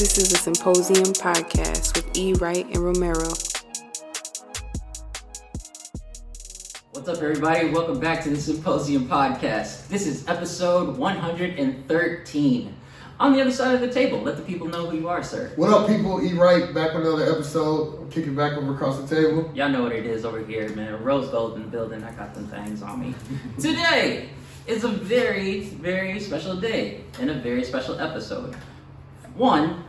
This is the Symposium podcast with E. Wright and Romero. What's up, everybody? Welcome back to the Symposium podcast. This is episode 113. On the other side of the table, let the people know who you are, sir. What up, people? E. Wright, back with another episode. I'm kicking back over across the table. Y'all know what it is over here, man. Rose gold in the building. I got them things on me. Today is a very, very special day and a very special episode. One,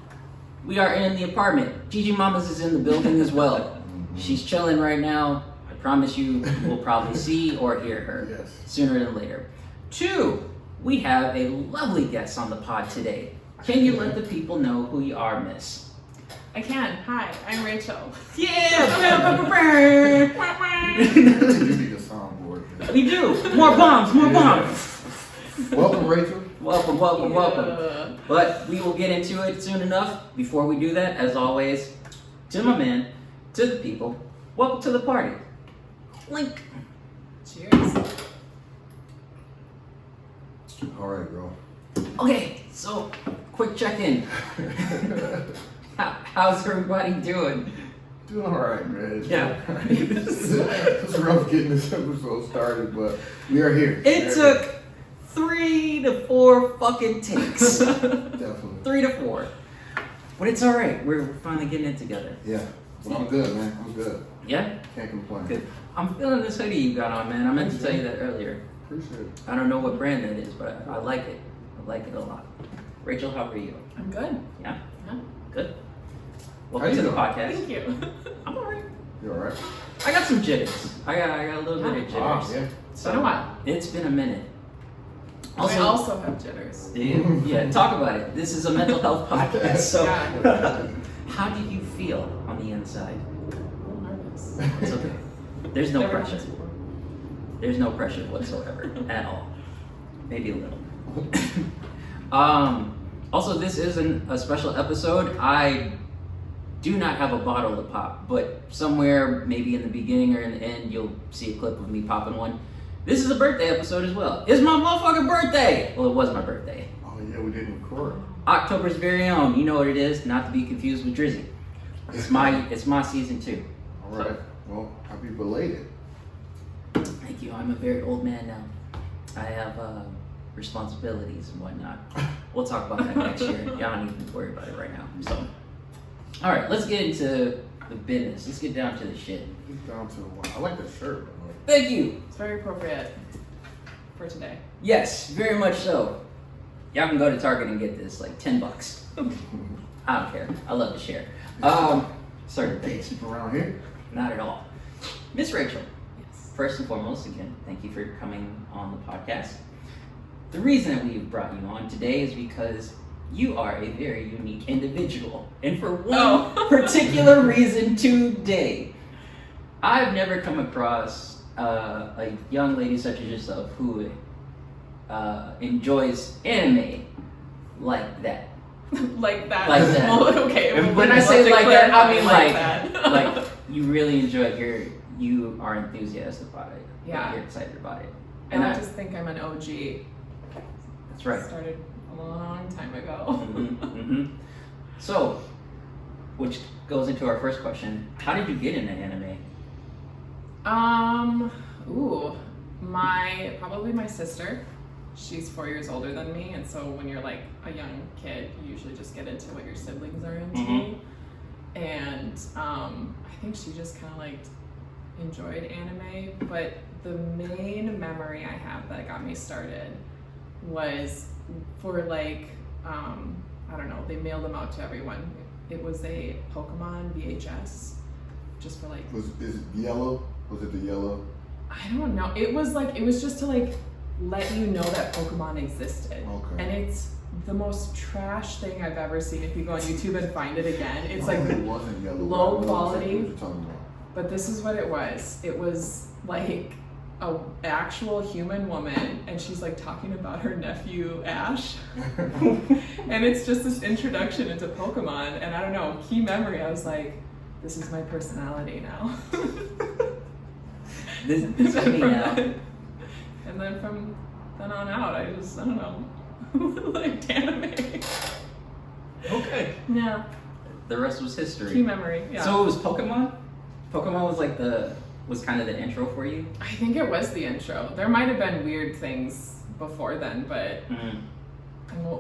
we are in the apartment. Gigi Mamas is in the building as well. She's chilling right now. I promise you will probably see or hear her sooner than later. Two, we have a lovely guest on the pod today. Can you let the people know who you are, miss? I can. Hi, I'm Rachel. Yeah! You need a soundboard. We do. More bombs, more bombs. Welcome, Rachel. Welcome. But we will get into it soon enough. Before we do that, as always, to my man, to the people, welcome to the party. Link. Cheers. All right, bro. Okay, so quick check-in. How's everybody doing? Doing all right, man. Yeah. It's rough getting this episode started, but we are here. It took 3 to 4 fucking takes. Definitely. 3 to 4. But it's all right. We're finally getting it together. Yeah. Well, I'm good, man. I'm good. Yeah? Can't complain. Good. I'm feeling this hoodie you got on, man. I meant to tell you that earlier. Appreciate it. I don't know what brand that is, but I like it. I like it a lot. Rachel, how are you? I'm good. Yeah? Yeah. Good. How Welcome you to the doing? podcast. Thank you. I'm all right. You all right? I got some jitters. I got a little bit of jitters. Yeah. It's been a while. It's been a minute. I also have jitters. Yeah, talk about it. This is a mental health podcast. So, Yeah. how do you feel on the inside? I'm nervous. It's okay. There's no Never pressure. had this before. There's no pressure whatsoever at all. Maybe a little. Also, this isn't a special episode. I do not have a bottle to pop, but somewhere, maybe in the beginning or in the end, you'll see a clip of me popping one. This is a birthday episode as well. It's my motherfucking birthday! Well, it was my birthday. Oh, yeah, we didn't record. October's very own. You know what it is, not to be confused with Drizzy. It's my season 2. All right. Well, happy belated. Thank you. I'm a very old man now. I have responsibilities and whatnot. We'll talk about that next year. Y'all don't need to worry about it right now. So, all right, let's get into the business. Let's get down to the shit. Get down to the one. I like the shirt, by the way. Thank you. It's very appropriate for today. Yes, very much so. Y'all can go to Target and get this, like $10. I don't care. I love to share. Certain things. Keep around here. Not at all. Miss Rachel. Yes. First and foremost, again, thank you for coming on the podcast. The reason that we've brought you on today is because you are a very unique individual. And for one particular reason today, I've never come across a young lady such as yourself who enjoys anime like that. Like that. Like that. Well, okay. And well, when I let's say like that, I clarify mean that. like you really enjoy it. You are enthusiastic about it. Yeah. You're excited about it. And I just think I'm an OG. That's right. Started a long time ago. Mm-hmm. So, which goes into our first question: how did you get into anime? Probably my sister. She's 4 years older than me, and so when you're like a young kid, you usually just get into what your siblings are into. Mm-hmm. And I think she just kind of like enjoyed anime, but the main memory I have that got me started was for like, I don't know, they mailed them out to everyone. It was a Pokemon VHS, just for like... Is it yellow? Was it the yellow? I don't know. It was just to like let you know that Pokemon existed. Okay. And it's the most trash thing I've ever seen. If you go on YouTube and find it again, it's like it wasn't yellow. low I know quality. what you're talking about. But this is what it was. It was like a actual human woman, and she's like talking about her nephew Ash. And it's just this introduction into Pokemon, and I don't know, key memory, I was like, this is my personality now. This is me now. And then from then on out, I don't know, liked anime. Okay. Yeah. The rest was history. Key memory. Yeah. So it was Pokemon? Pokemon was like was kind of the intro for you? I think it was the intro. There might have been weird things before then, but and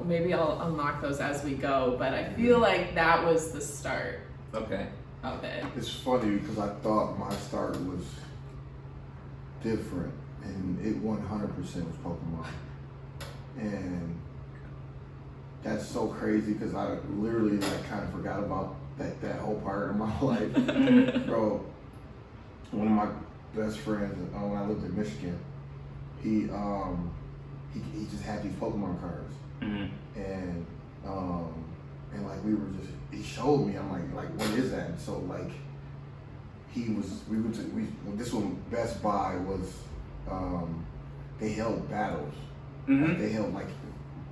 maybe I'll unlock those as we go. But I feel like that was the start Okay. of it. It's funny because I thought my start was different, and it 100% was Pokemon. And that's so crazy because I literally like kind of forgot about that whole part of my life. Bro, one of my best friends when I lived in Michigan, he just had these Pokemon cards, and like we were just, he showed me. I'm like what is that? And so like this one Best Buy was they held battles. Like, they held like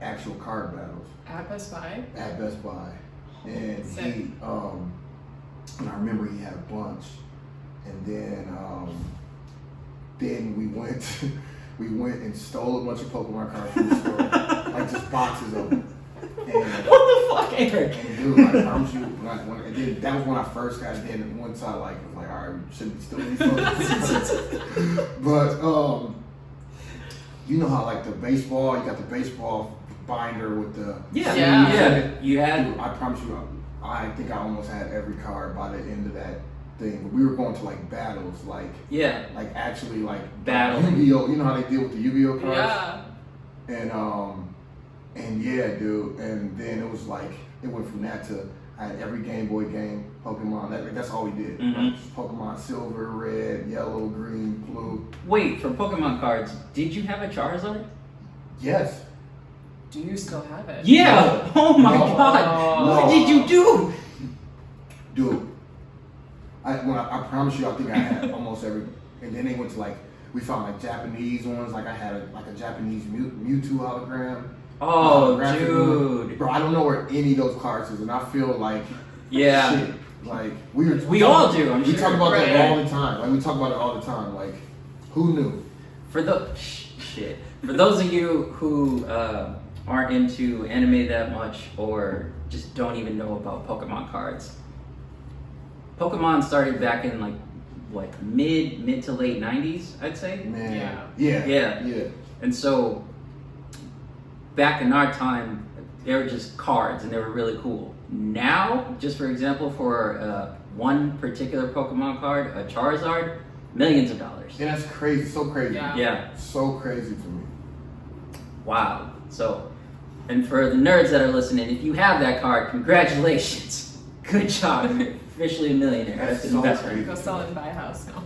actual card battles At Best Buy? at Best Buy, and Sick. he and I remember he had a bunch, and then we went and stole a bunch of Pokemon cards from the store, like just boxes of them. And, What the fuck, Eric? and dude, I promise you, that was when I first got in. And once I was like, all right, we shouldn't be stealing these Pokemon. But you know how like the baseball, you got the baseball binder with the Yeah. You had. Dude, I promise you, I think I almost had every card by the end of that thing. But we were going to like battles, like actually like Battle. Yu-Gi-Oh. You know how they deal with the Yu-Gi-Oh cards? Yeah. And yeah, dude. And then it was like it went from that to I had every Game Boy game, Pokemon. That's all we did. Like, Pokemon Silver, Red, Yellow, Green, Blue. Wait, for Pokemon cards, did you have a Charizard? Yes. Do you still have it? Yeah. Oh my No. god. No. What did you do? Dude, I promise you, I think I had almost every. And then they went to like we found like Japanese ones. Like I had a Japanese Mewtwo hologram. Oh, graphic dude. one. Bro, I don't know where any of those cards is, and I feel like Yeah. shit. Like We all do, I'm we sure. talk about Right. that all the time. Like we talk about it all the time. Like who knew? For those of you who aren't into anime that much or just don't even know about Pokemon cards, Pokemon started back in like mid to late 90s, I'd say. Man. Yeah. Yeah. And so back in our time, they were just cards and they were really cool. Now, just for example, for one particular Pokemon card, a Charizard, millions of dollars. And that's crazy. So crazy. Yeah. Yeah. So crazy to me. Wow. So, and for the nerds that are listening, if you have that card, congratulations. Good job. You're officially a millionaire. That's an so investment. crazy. Go sell it and buy a house now.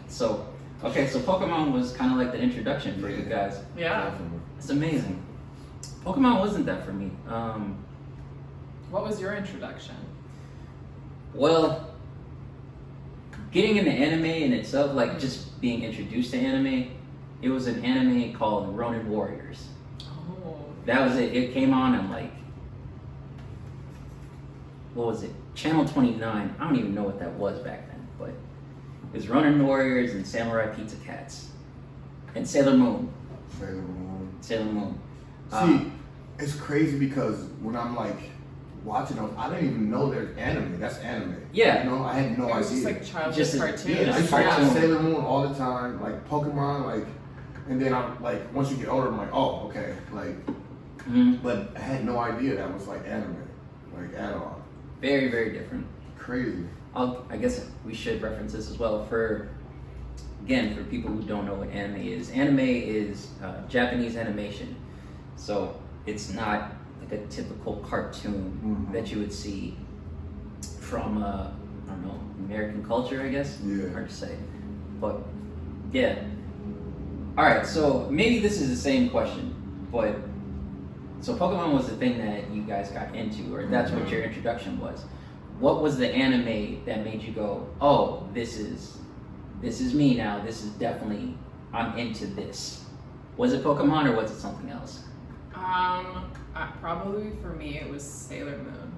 So, okay, so Pokemon was kind of like the introduction for you guys. Yeah. Definitely. It's amazing. Pokemon wasn't that for me. What was your introduction? Well, getting into anime in itself, like just being introduced to anime, it was an anime called Ronin Warriors. Oh. That was it. It came on like, what was it? Channel 29. I don't even know what that was back then, but it was Ronin Warriors and Samurai Pizza Cats and Sailor Moon. Sailor Moon. Sailor Moon. See, it's crazy because when I'm like watching those, I didn't even know there's anime. That's anime. Yeah. You know, I had no It was idea. just like childhood Just a- cartoons. Yeah, I used to Yeah. watch Sailor Moon all the time, like Pokemon, like, and then I'm like, once you get older, I'm like, oh, okay, like, but I had no idea that was like anime, like at all. Very, very different. Crazy. I guess we should reference this as well for people who don't know what anime is. Anime is Japanese animation. So it's not like a typical cartoon that you would see from, I don't know, American culture, I guess? Yeah. Hard to say. But, yeah. Alright, so maybe this is the same question, but so Pokemon was the thing that you guys got into, or that's what your introduction was. What was the anime that made you go, oh, this is me now, this is definitely, I'm into this? Was it Pokemon or was it something else? Probably for me it was Sailor Moon.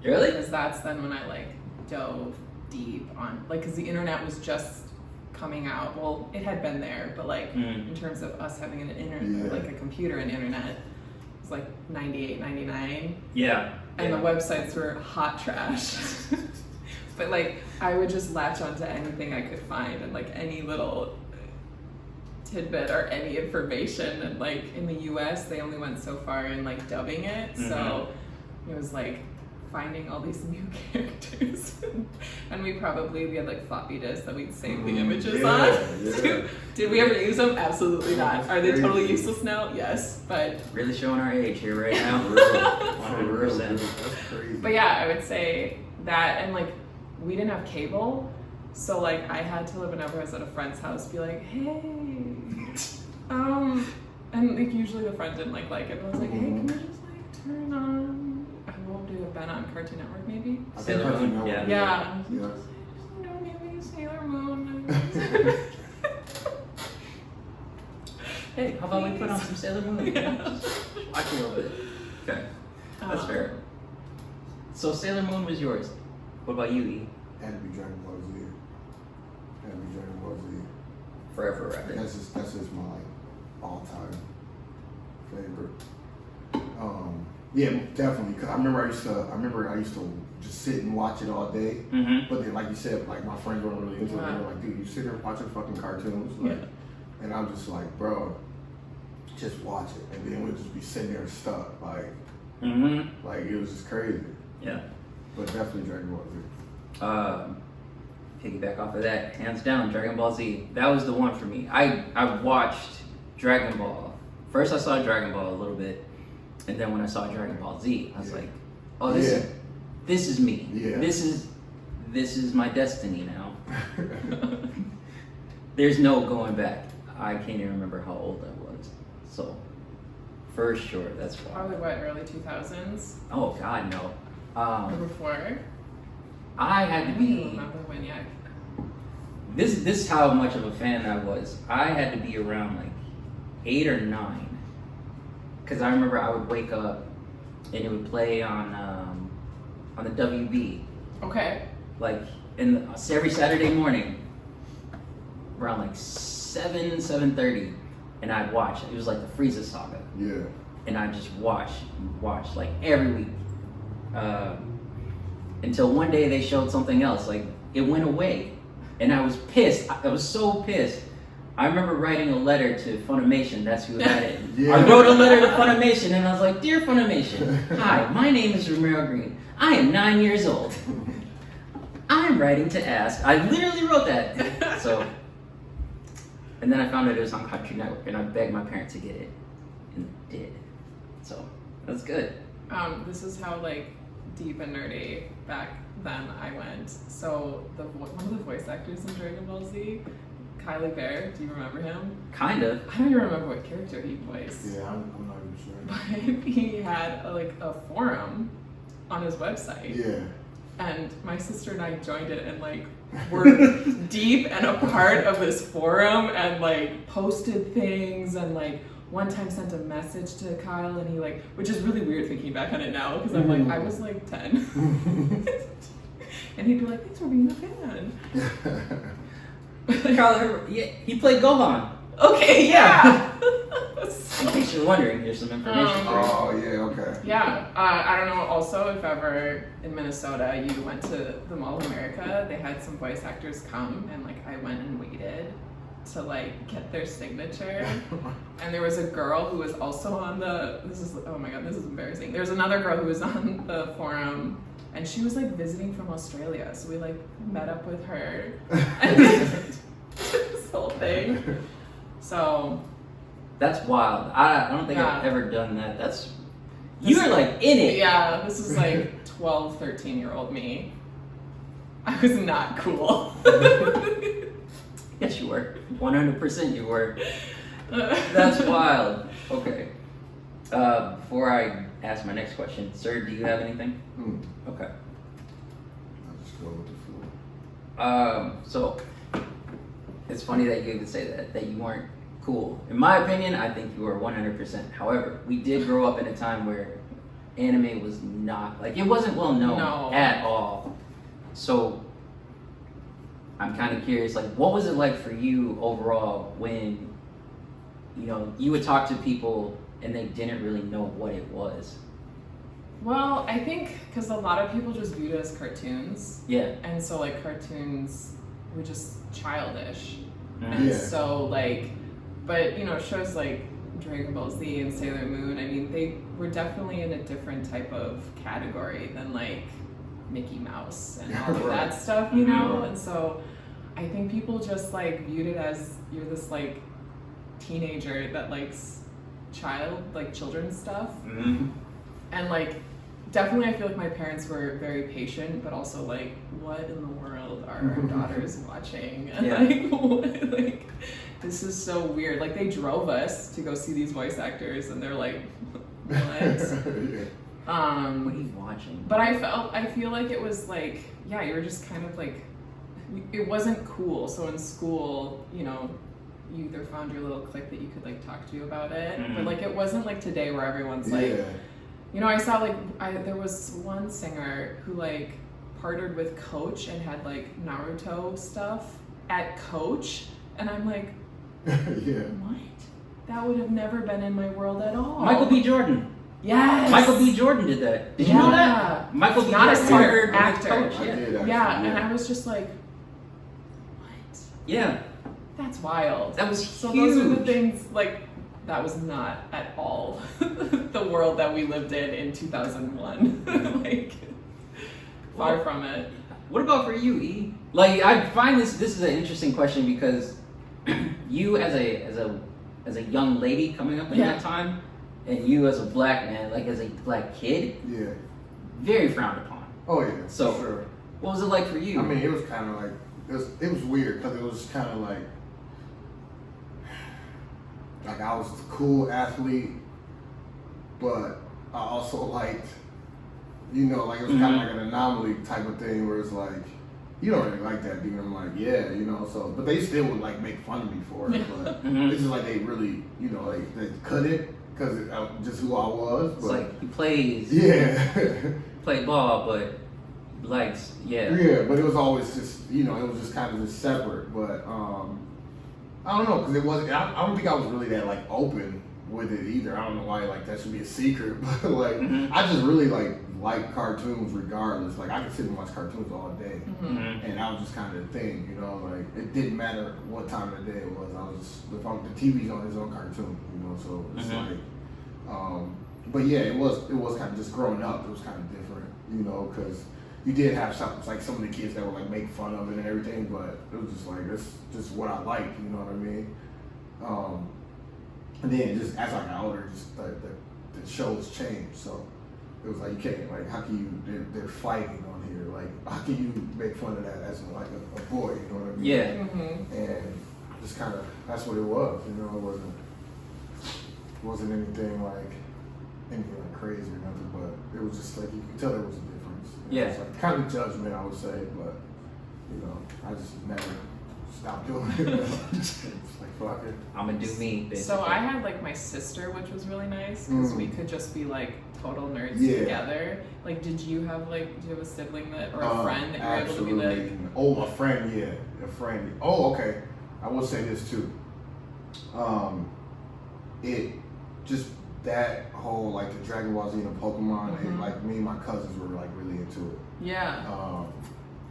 Really? Because that's then when I like dove deep on, like, because the internet was just coming out. Well, it had been there, but like in terms of us having an internet, like a computer and internet, it was like 98, 99. Yeah. and the Yeah. websites were hot trash. But like I would just latch onto anything I could find, and like any little tidbit or any information. And like in the US they only went so far in like dubbing it, so it was like finding all these new characters. And we had like floppy disks that we'd save the images on. Yeah. Did we ever use them? Absolutely not. Are they totally useless now? Yes, but Really showing our age here right now. For real, 100%. That's crazy. But yeah, I would say that. And like we didn't have cable, so like I had to live whenever I was at a friend's house, be like, hey, and like usually the friend didn't like it, but I was like, hey, can you just like turn on, what would it have been on Cartoon Network maybe? I think Sailor Cartoon Moon, Network, Yeah. Yeah. Maybe Sailor Moon. Hey, how about we put on some Sailor Moon? Yeah. Watch a little bit. Okay, that's fair. So Sailor Moon was yours. What about you, E? Had to be Dragon Ball Z. Had to be Dragon Ball Z. Forever, right? That's just my like all-time favorite. Yeah, definitely. Cause I remember I used to just sit and watch it all day. Mm-hmm. But then, like you said, like my friends weren't really into it. They Wow. were like, "Dude, you sit here watching fucking cartoons," like, and I'm just like, "Bro, just watch it." And then we'd just be sitting there stuck, like it was just crazy. Yeah. But definitely Dragon Ball Z. Piggyback off of that, hands down, Dragon Ball Z. That was the one for me. I watched Dragon Ball. First I saw Dragon Ball a little bit, and then when I saw Dragon Ball Z, I was like, oh, this is me. Yeah. This is my destiny now. There's no going back. I can't even remember how old I was. So, for sure, that's why. Probably what, early 2000s? Oh God, no. Or before? I I had to don't even be. remember when yet. This is how much of a fan I was. I had to be around like 8 or 9, because I remember I would wake up and it would play on the WB, Okay. like every Saturday morning around like 7:30, and I'd watch. It was like the Frieza saga, Yeah. and I'd just watch like every week until one day they showed something else. Like it went away, and I was pissed. I was so pissed. I remember writing a letter to Funimation. That's who had it. Yeah. I wrote a letter to Funimation, and I was like, "Dear Funimation, hi, my name is Romero Green. I am 9 years old. I'm writing to ask." I literally wrote that. So, and then I found out it was on Cartoon Network, and I begged my parents to get it, and they did. So that's good. This is how like deep and nerdy back then I went. So one of the voice actors in Dragon Ball Z, Kylie Bear, do you remember him? Kind of. I don't even remember what character he voiced. Yeah, I'm not even sure. But he had a forum on his website. Yeah. And my sister and I joined it and like were deep and a part of this forum and like posted things and like one time sent a message to Kyle and he like, which is really weird thinking back on it now because I'm like, I was like 10. And he'd be like, thanks for being a fan. Carl, yeah, he played Gohan. Okay, yeah. In case you're wondering, here's some information for you. Oh yeah, okay. Yeah, I don't know. Also, if ever in Minnesota you went to the Mall of America, they had some voice actors come, and like I went and waited to like get their signature. And there was a girl who was also on the. Oh my god, this is embarrassing. There's another girl who was on the forum, and she was like visiting from Australia, so we like met up with her, and this whole thing. So. That's wild. I don't think Yeah. I've ever done that. That's you were like in it. Yeah, this is like 12, 13-year-old me. I was not cool. Yes, you were. 100% you were. That's wild. Okay. Before I ask my next question, sir, do you have anything? Okay. I'll just go with the flow. So it's funny that you even say that you weren't cool. In my opinion, I think you are 100%. However, we did grow up in a time where anime was not, like, it wasn't well known at all. So I'm kind of curious, like, what was it like for you overall when, you know, you would talk to people and they didn't really know what it was? Well, I think because a lot of people just viewed it as cartoons, Yeah. and so like cartoons were just childish, and Yeah. so like, but you know, shows like Dragon Ball Z and Sailor Moon, I mean, they were definitely in a different type of category than like Mickey Mouse and all of Right. that stuff, you know, Right. and so I think people just like viewed it as you're this like teenager that likes children's stuff. Mm-hmm. And like, definitely, I feel like my parents were very patient, but also like, what in the world are our daughters watching? And Yeah. like, what, like, this is so weird. Like, they drove us to go see these voice actors, and they're like, what? Yeah. What are you watching? But I feel like it was like, yeah, you were just kind of like, it wasn't cool. So in school, you know, you either found your little clique that you could like talk to about it, but like it wasn't like today where everyone's like. Yeah. You know, I saw there was one singer who like partnered with Coach and had like Naruto stuff at Coach, and I'm like, Yeah. what? That would have never been in my world at all. Michael B. Jordan. Yes. Michael B. Jordan did that. Did you know that? Michael B. Not a Jordan singer, partnered with actor. Coach. I Yeah. did actually, Yeah, and I was just like, what? Yeah. That's wild. That was So huge. those are the things like. That was not at all the world that we lived in 2001. Like, far from it. What about for you, E? Like, I find this is an interesting question because you as a young lady coming up in Yeah. that time, and you as a black man, like as a black kid, Yeah. very frowned upon. Oh yeah. So- for sure. What was it like for you? I mean, it was kind of like it was weird because it was kind of like I was a cool athlete, but I also liked, you know, like it was kind of like an anomaly type of thing where it's like you don't really like that, dude. I'm like, yeah, you know. So, but they still would like make fun of me for it. But Mhm. it's just like they really, you know, like they couldn't because just who I was. It's But like he plays, yeah. play ball, but he likes, yeah. Yeah, but it was always just, you know, it was just kind of just separate. But I don't know, because it wasn't, I don't think I was really that, like, open with it either. I don't know why, like, that should be a secret. But, like, Mhm. I just really, like cartoons regardless. Like, I could sit and watch cartoons all day. Mhm. And that was just kind of the thing, you know, like, it didn't matter what time of the day it was. I was just, the TV's on its own cartoon, you know, so it's Mhm. like, but yeah, it was kind of just growing up, it was kind of different, you know, because you did have some, like some of the kids that would like make fun of it and everything, but it was just like, it's just what I like, you know what I mean? And then just as I got older, just the shows changed, so it was like, you can't, like, how can you, they're fighting on here, like, how can you make fun of that as like a boy, you know what I mean? Yeah. Mm-hmm. And just kind of, that's what it was, you know, it wasn't anything like crazy or nothing, but it was just like, you could tell there was a difference. Yeah. It was like kind of judgment, I would say, but, you know, I just never stopped doing it. It's like, fuck it. I'm gonna do me, bitch. So I had like my sister, which was really nice because we could just be like total nerds together. Like, did you have a sibling that or a friend that you were able to be like? Absolutely. Oh, a friend, yeah, a friend. Oh, okay. I will say this too. It just that whole like the Dragon Ball Z and the Pokemon, and like me and my cousins were like really into it. Yeah.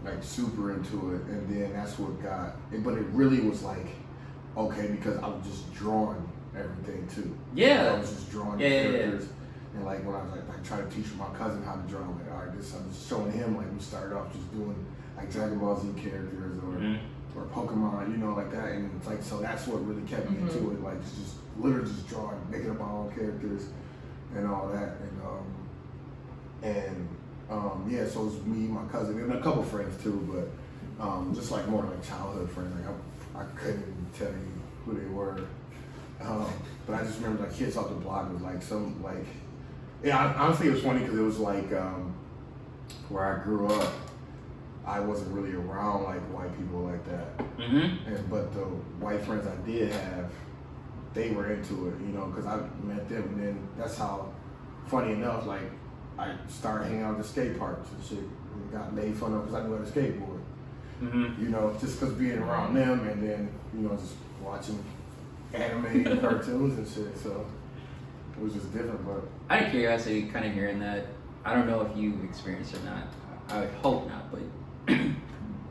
Like super into it, and then that's what got it. But it really was like okay because I was just drawing everything too. Yeah. I was just drawing the characters, and like when I was like trying to teach my cousin how to draw, I'm like, all right, this I'm just showing him like we started off just doing like Dragon Ball Z characters or Pokemon, you know, like that, and it's like so that's what really kept me into it, like just literally just drawing, making up my own characters and all that, and yeah, so it was me, my cousin, and a couple friends too, but just like more like childhood friends. Like I couldn't even tell you who they were, but I just remember like kids off the block was like some like honestly it was funny because it was like where I grew up. I wasn't really around like white people like that, but the white friends I did have, they were into it, you know, because I met them, and then that's how, funny enough, like I started hanging out at the skate parks and shit, and got made fun of because I knew how to skateboard, you know, just because being around them, and then you know just watching anime and cartoons and shit, so it was just different. But out of curiosity, kind of hearing that, I don't know if you've experienced or not. I would hope not, but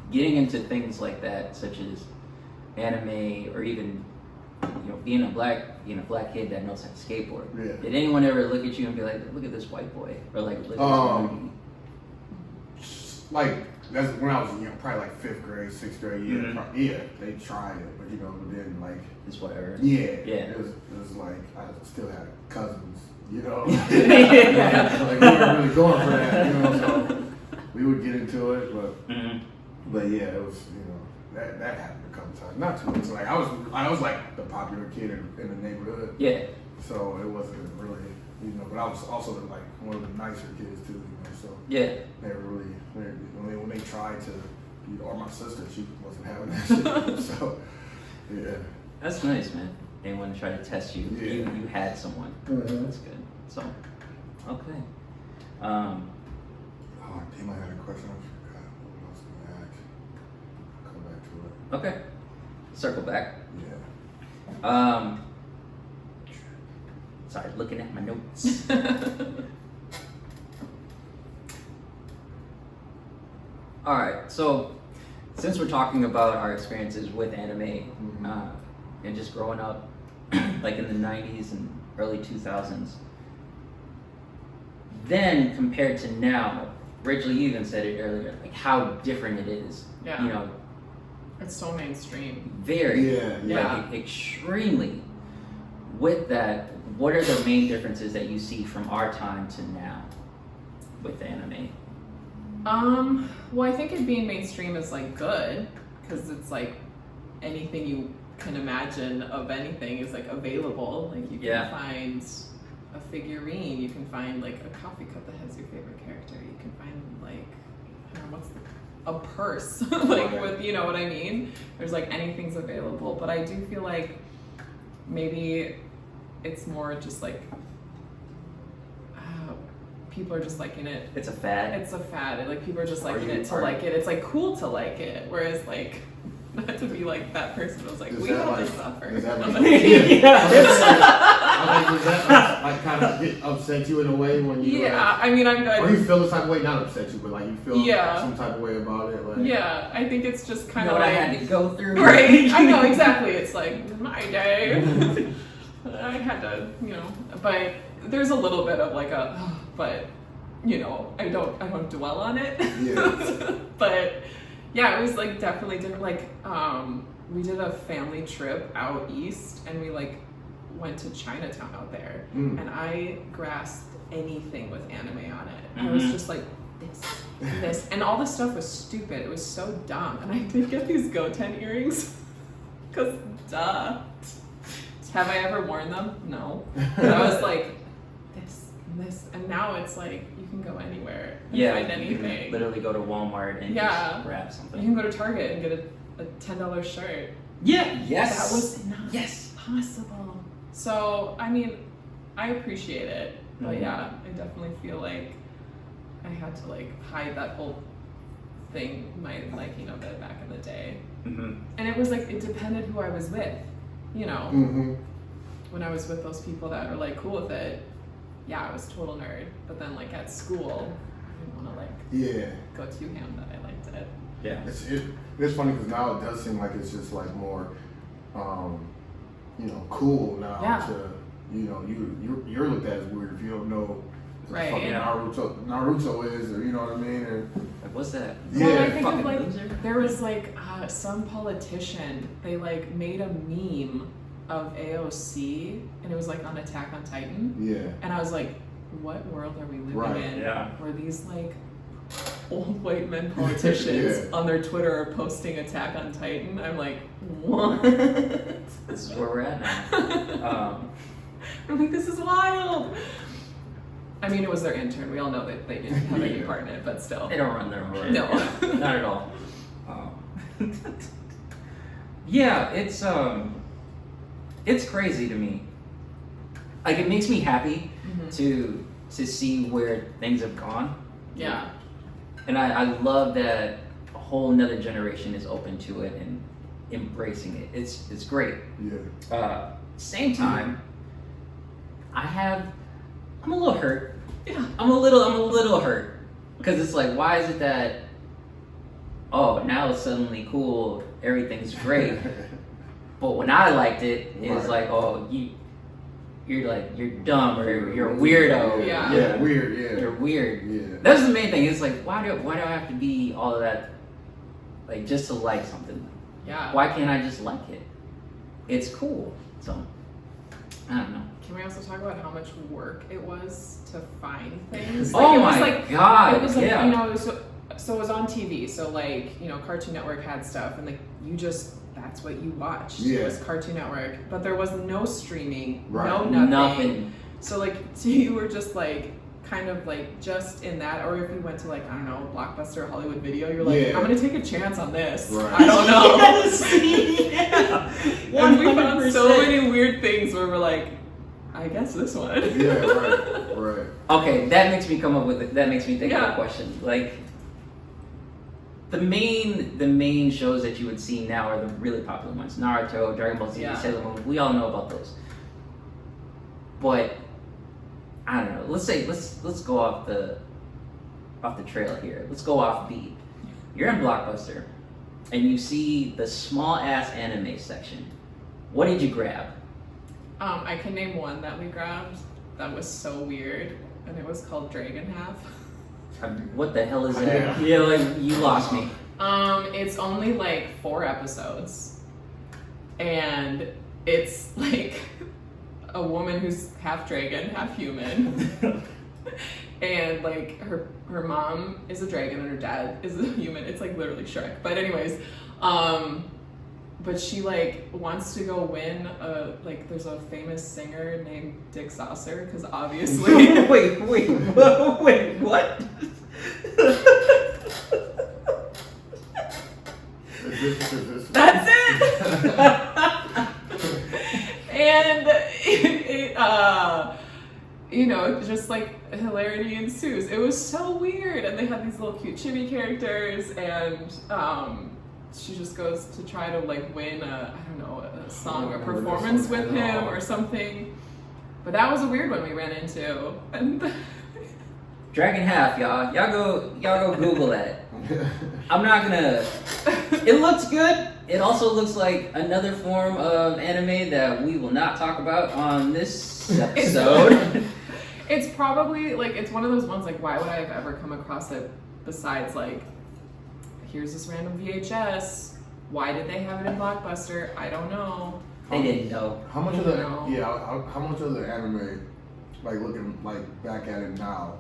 getting into things like that, such as anime, or even being a black kid that knows how to skateboard. Yeah. Did anyone ever look at you and be like, "Look at this white boy," or like, "Look at this movie"? Like that's when I was probably like 5th grade, 6th grade. Yeah, Mhm. yeah, they tried it, but then like It's whatever. yeah, Yeah. It was like I still had cousins, Like Yeah. we weren't really going for that, so we would get into it, but yeah, it was that happened a couple times, not too much. Like I was like the popular kid in the neighborhood, Yeah. so it wasn't really but I was also like one of the nicer kids too, so Yeah. they were really when they tried to, or my sister, she wasn't having that shit, so yeah. That's nice, man. Anyone try to test you? Yeah. You had someone. Mhm. That's good. So, okay. Oh, damn, I had a question. I forgot what I was going to ask. I'll come back to it. Okay. Circle back. Yeah. Sorry, looking at my notes. All right. So, since we're talking about our experiences with anime, and just growing up, like in the 90s and early 2000s, then compared to now, Rachel, you even said it earlier, like how different it is. Yeah. It's so mainstream. Very. Yeah. Like extremely. With that, what are the main differences that you see from our time to now with anime? Well, I think it being mainstream is like good, because it's like anything you can imagine of anything is like available. Like you can find a figurine, you can find like a coffee cup that has your favorite character, you can find like, I don't know, a purse, like with, you know what I mean? There's like anything's available, but I do feel like maybe it's more just like people are just liking it. It's a fad. It's a fad. Like people are just liking it to like it. It's like cool to like it. Whereas like not to be like that person who was like, we have to suffer. Does that Yeah. does that like kind of get upset you in a way when you I mean I'm or you feel the type of way, not upset you, but like you feel some type of way about it, like I think it's just kind You know of what like I had to go through. right. I know exactly. It's like my day. I had to, but there's a little bit of like but I don't dwell on it. Yeah. But yeah, it was like definitely different. Like we did a family trip out east, and we like went to Chinatown out there, and I grasped anything with anime on it. I was just like this, and all the stuff was stupid. It was so dumb, and I did get these Goten earrings because duh. Have I ever worn them? No. But I was like this, and now it's like you can go anywhere and find anything. You can literally go to Walmart and just grab something. You can go to Target and get a $10 shirt. Yeah. Yes. That was not possible. So I mean, I appreciate it, but I definitely feel like I had to like hide that whole thing, my liking of it back in the day. And it was like it depended who I was with, When I was with those people that were like cool with it, I was a total nerd. But then like at school, I didn't want to like go too ham that I liked it. Yeah. It's funny because now it does seem like it's just like more, cool now to, you're looked at as weird if you don't know what the fucking Naruto is, or you know what I mean? Or, like, what's that? Well, I think of like, there was like some politician, they like made a meme of AOC, and it was like on Attack on Titan. Yeah. And I was like, what world are we living in? Yeah. Where these like old white men politicians on their Twitter are posting Attack on Titan? I'm like, what? This is where we're at now. I'm like, this is wild. I mean, it was their intern. We all know that they didn't have any part in it, but still. They don't run their own shit. No. Not at all. It's crazy to me. Like, it makes me happy to see where things have gone. Yeah. And I love that a whole nother generation is open to it and embracing it. It's great. Yeah. Same time, I'm a little hurt Yeah. I'm a little hurt because it's like, why is it that? Oh, now it's suddenly cool. Everything's great. But when I liked it, it was like, oh, you're dumb or you're a weirdo. Yeah, weird. Yeah, You're weird. Yeah, That's the main thing. It's like, why do I have to be all of that, like just to like something? Yeah. Why can't I just like it? It's cool. So I don't know. Can we also talk about how much work it was to find things? Oh it my was like, God, It was like, yeah. you know, so it was on TV. So like, you know, Cartoon Network had stuff, and like that's what you watched. Yeah. It was Cartoon Network, but there was no streaming, Right. no nothing. Nothing. So like, so you were just like, kind of like just in that, or if you went to like, I don't know, Blockbuster, Hollywood Video, you're like, Yeah. I'm gonna take a chance on this. Right. I don't know. Yes. And we found so 100%. many weird things where we're like, I guess this one. yeah, right. Okay, that makes me think of Yeah. a question. Like the main shows that you would see now are the really popular ones. Naruto, Dragon Ball Z, Yeah. Sailor Moon. We all know about those. But I don't know. Let's go off the trail here. Let's go off beat. You're in Blockbuster and you see the small ass anime section. What did you grab? I can name one that we grabbed that was so weird, and it was called Dragon Half. What the hell is that? Yeah, like you lost me. It's only like 4 episodes, and it's like a woman who's half dragon, half human, and like her mom is a dragon and her dad is a human. It's like literally Shrek. But anyways, but she like wants to go win like there's a famous singer named Dick Saucer because obviously wait, what? that's it. And you know, just like hilarity ensues. It was so weird, and they had these little cute chibi characters, and she just goes to try to like win a song or performance with him or something. But that was a weird one we ran into. And Dragon Half, y'all go Google that. I'm not gonna. It looks good. It also looks like another form of anime that we will not talk about on this episode. it's probably like it's one of those ones like why would I have ever come across it besides like here's this random VHS. Why did they have it in Blockbuster? I don't know. They didn't know. How much of the No. how much of the anime, like looking like back at it now,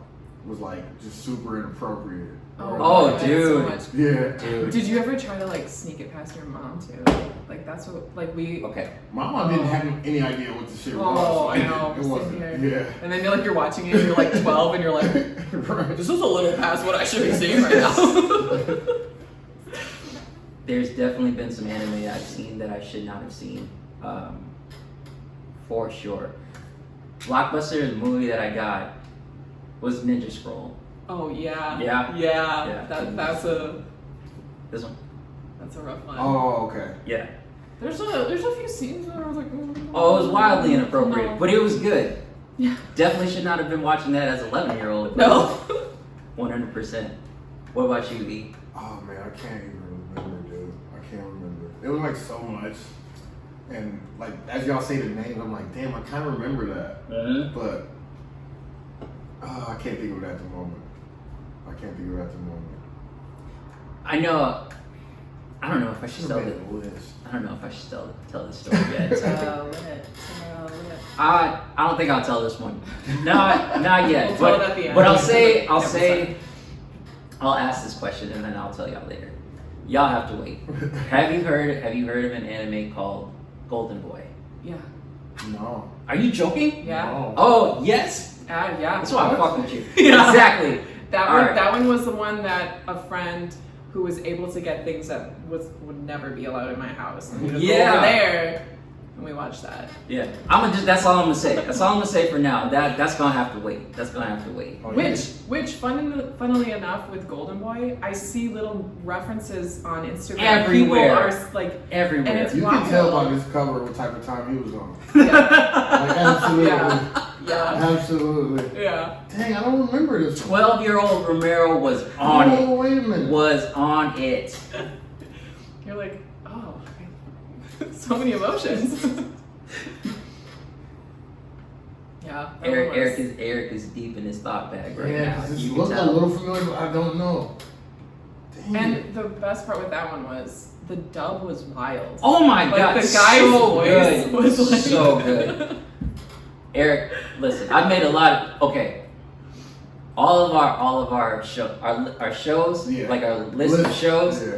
was like just super inappropriate? Oh, God, dude. so much. Yeah. Dude. Did you ever try to like sneak it past your mom too? Like that's what like we. Okay. My mom didn't have any idea what the shit was. Oh, I Like, know. It Same wasn't. here. Yeah. And then you're watching it, and you're like 12, and you're like, Right. this is a little past what I should be seeing right now. There's definitely been some anime I've seen that I should not have seen. For sure. Blockbuster, the movie that I got was Ninja Scroll. Oh yeah. Yeah. Yeah. That's a This one. rough one. Oh, okay. Yeah. There's a few scenes where I was like, Oh, it was wildly inappropriate, No. but it was good. Yeah. Definitely should not have been watching that as an 11-year-old. No. 100%. What about you, E? Oh man, I can't even remember, dude. I can't remember. It was like so much, and like as y'all say the names, I'm like, damn, I kind of remember that, but I can't think of it at the moment. I know. I don't know if I should tell it. list. I don't know if I should tell this story yet. Lit. I don't think I'll tell this one. Not yet. We'll tell it at the end. But I'll say Episode. I'll ask this question and then I'll tell y'all later. Y'all have to wait. Have you heard of an anime called Golden Boy? Yeah. No. Are you joking? Yeah. No. Oh yes. Yeah. That's why I'm fucking with you. Yeah. Exactly. That one was the one that a friend who was able to get things that would never be allowed in my house. And we just go Yeah. over there and we watched that. Yeah. That's all I'm gonna say. That's all I'm gonna say for now. That's gonna have to wait. Oh, Which funnily enough, with Golden Boy, I see little references on Instagram. Everywhere. People are like Everywhere. And it's You wild. can tell by this cover what type of time he was on. Yeah. Like absolutely. Yeah. Yeah. Absolutely. Yeah. Dang, I don't remember this. 12-year-old Romero was on Oh, wait a minute. Was on it. You're like, oh, so many emotions. Yeah. that one was- Eric is deep in his thought bag right Yeah, now. 'cause this You can looked a tell. little familiar, but I don't know. Dang. And the best part with that one was the dub was wild. Oh my Like, god, the guy's so voice good. was like So good. Eric, listen, I've made a lot of all of our shows, Yeah. like our list of shows, Yeah.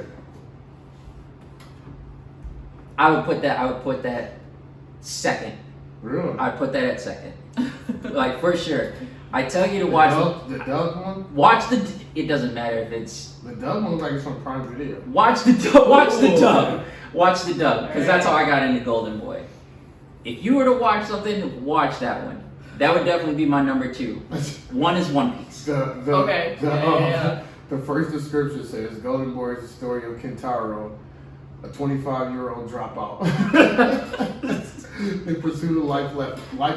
I would put that second. Really? I'd put that at second. Like for sure. I tell you to watch the dub one? watch the it doesn't matter if it's The dub one looks like it's on Prime Video. watch the dub Ooh. Watch the dub, because that's how I got into Golden Boy. If you were to watch something, watch that one. That would definitely be my number 2. One is One Piece. Okay. Yeah. The first description says Golden Boy is the story of Kentaro, a 25-year-old dropout. In pursuit of life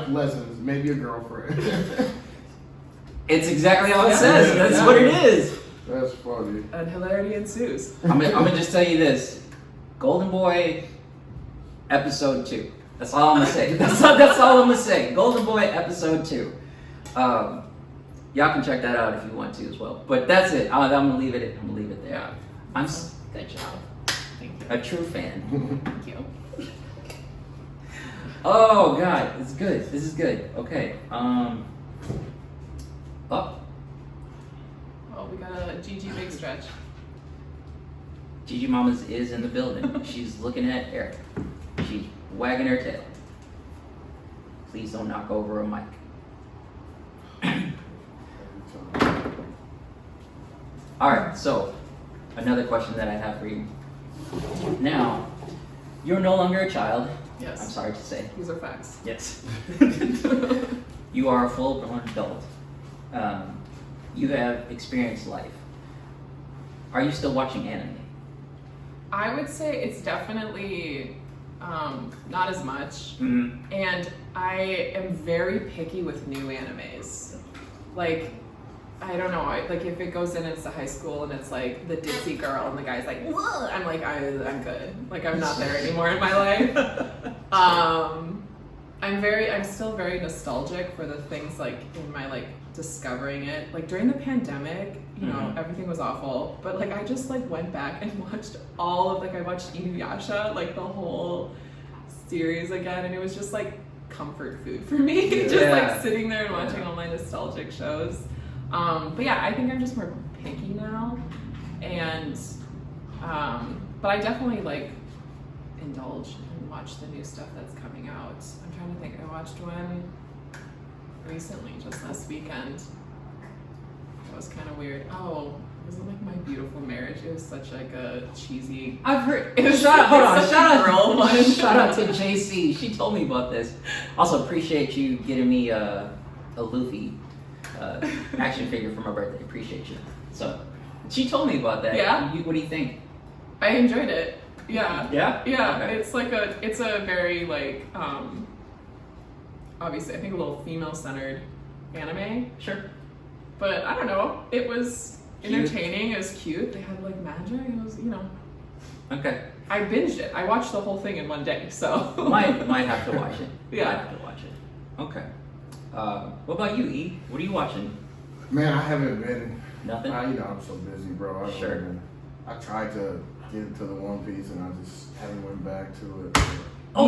lessons, maybe a girlfriend. It's exactly how it Yeah. says. That's Yeah. what it is. That's funny. And hilarity ensues. I'm gonna just tell you this: Golden Boy, episode 2. That's all I'm gonna say. That's all I'm gonna say. Golden Boy, episode 2. Y'all can check that out if you want to as well. But that's it. I'm gonna leave it. I'm gonna leave it there. Yeah. I'm Good job. Thank you. a true fan. Thank you. Oh God, it's good. This is good. Okay. Oh, Well, we got a GG big stretch. Gigi Mamas is in the building. She's looking at Eric. She's wagging her tail. Please don't knock over a mic. All right. So, another question that I have for you. Now, you're no longer a child. Yes. I'm sorry to say. These are facts. Yes. You are a full-grown adult. You have experienced life. Are you still watching anime? I would say it's definitely not as much. Mm-hmm. And I am very picky with new animes. Like, I don't know, like if it goes in and it's a high school and it's like the ditzy girl and the guy's like, whoa, I'm like, I'm good. Like, I'm not there anymore in my life. I'm still very nostalgic for the things like in my like discovering it. Like during the pandemic, you know, everything was awful. But like I just like went back and watched all of I watched Inuyasha, like the whole series again, and it was just like comfort food for me. Just like sitting there and watching all my nostalgic shows. But yeah, I think I'm just more picky now. And but I definitely like indulge and watch the new stuff that's coming out. I'm trying to think. I watched one recently, just last weekend. It was kind of weird. Oh, was it like My Beautiful Marriage? It was such like a cheesy. I've heard. It was Shout out one. Shout out to JC. She told me about this. Also appreciate you getting me a Luffy action figure for my birthday. Appreciate you. So she told me about that. Yeah? What do you think? I enjoyed it. Yeah. Yeah? Yeah. Okay. It's a very like obviously I think a little female centered anime. Sure. But I don't know. It was Cute. entertaining. It was cute. They had like magic. It was, Okay. I binged it. I watched the whole thing in one day. So Might have to watch it. Yeah. Might have to watch it. Okay. What about you, E? What are you watching? Man, I haven't been. Nothing? I'm so busy, bro. Sure. I tried to get into the One Piece and I just haven't went back to it.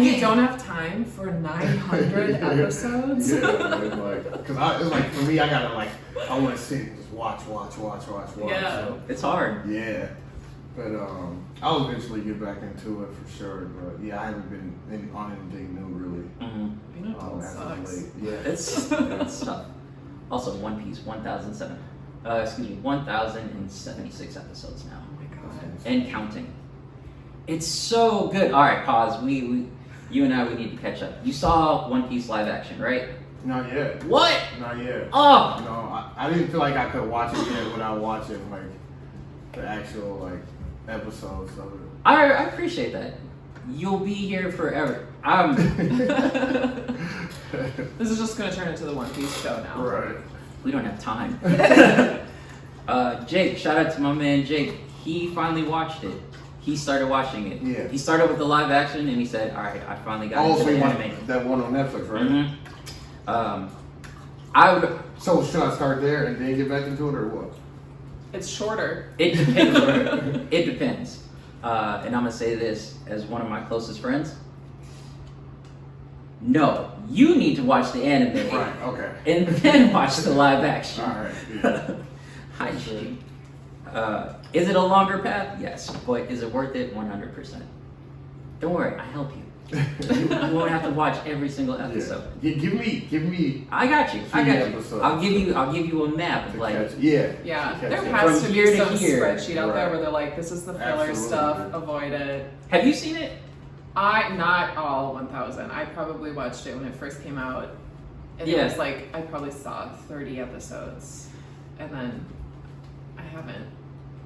You don't have time for 900 episodes. Yeah, because it's like for me, I gotta I want to sit and just watch. Yeah. So, It's hard. yeah. But I'll eventually get back into it for sure. But yeah, I haven't been on anything new really. Mm-hmm. Being an adult As of sucks. late. Yeah. It's tough. Also, One Piece, 1,076 episodes now. Oh my god. And counting. It's so good. All right, pause. We you and I, we need to catch up. You saw One Piece live action, right? Not yet. What? Not yet. Oh, No, I didn't feel like I could watch it yet without watching the actual episodes of it. I appreciate that. you'll be here forever. This is just gonna turn into the One Piece show now. Right. We don't have time. Jake, shout out to my man Jake. He finally watched it. He started watching it. Yeah. He started with the live action and he said, all right, I finally got into the anime. That one on Netflix, right? I would. So should I start there and then get back into it, or what? It's shorter. It depends. It depends. And I'm gonna say this as one of my closest friends. No, you need to watch the anime. Right. Okay. And then watch the live action. All right. Yeah. Hi, G. Is it a longer path? Yes. But is it worth it? 100%. Don't worry, I help you. You won't have to watch every single episode. Yeah. Give me. I got you. I got you. Episodes. I'll give you a map of like. Yeah. Yeah, Okay, there so has from to here be to some here. spreadsheet out there Right. where they're like, this is the filler Absolutely. stuff, avoid it. Have you seen it? Not all 1,000. I probably watched it when it first came out. And it Yeah. was like, I probably saw 30 episodes. And then I haven't.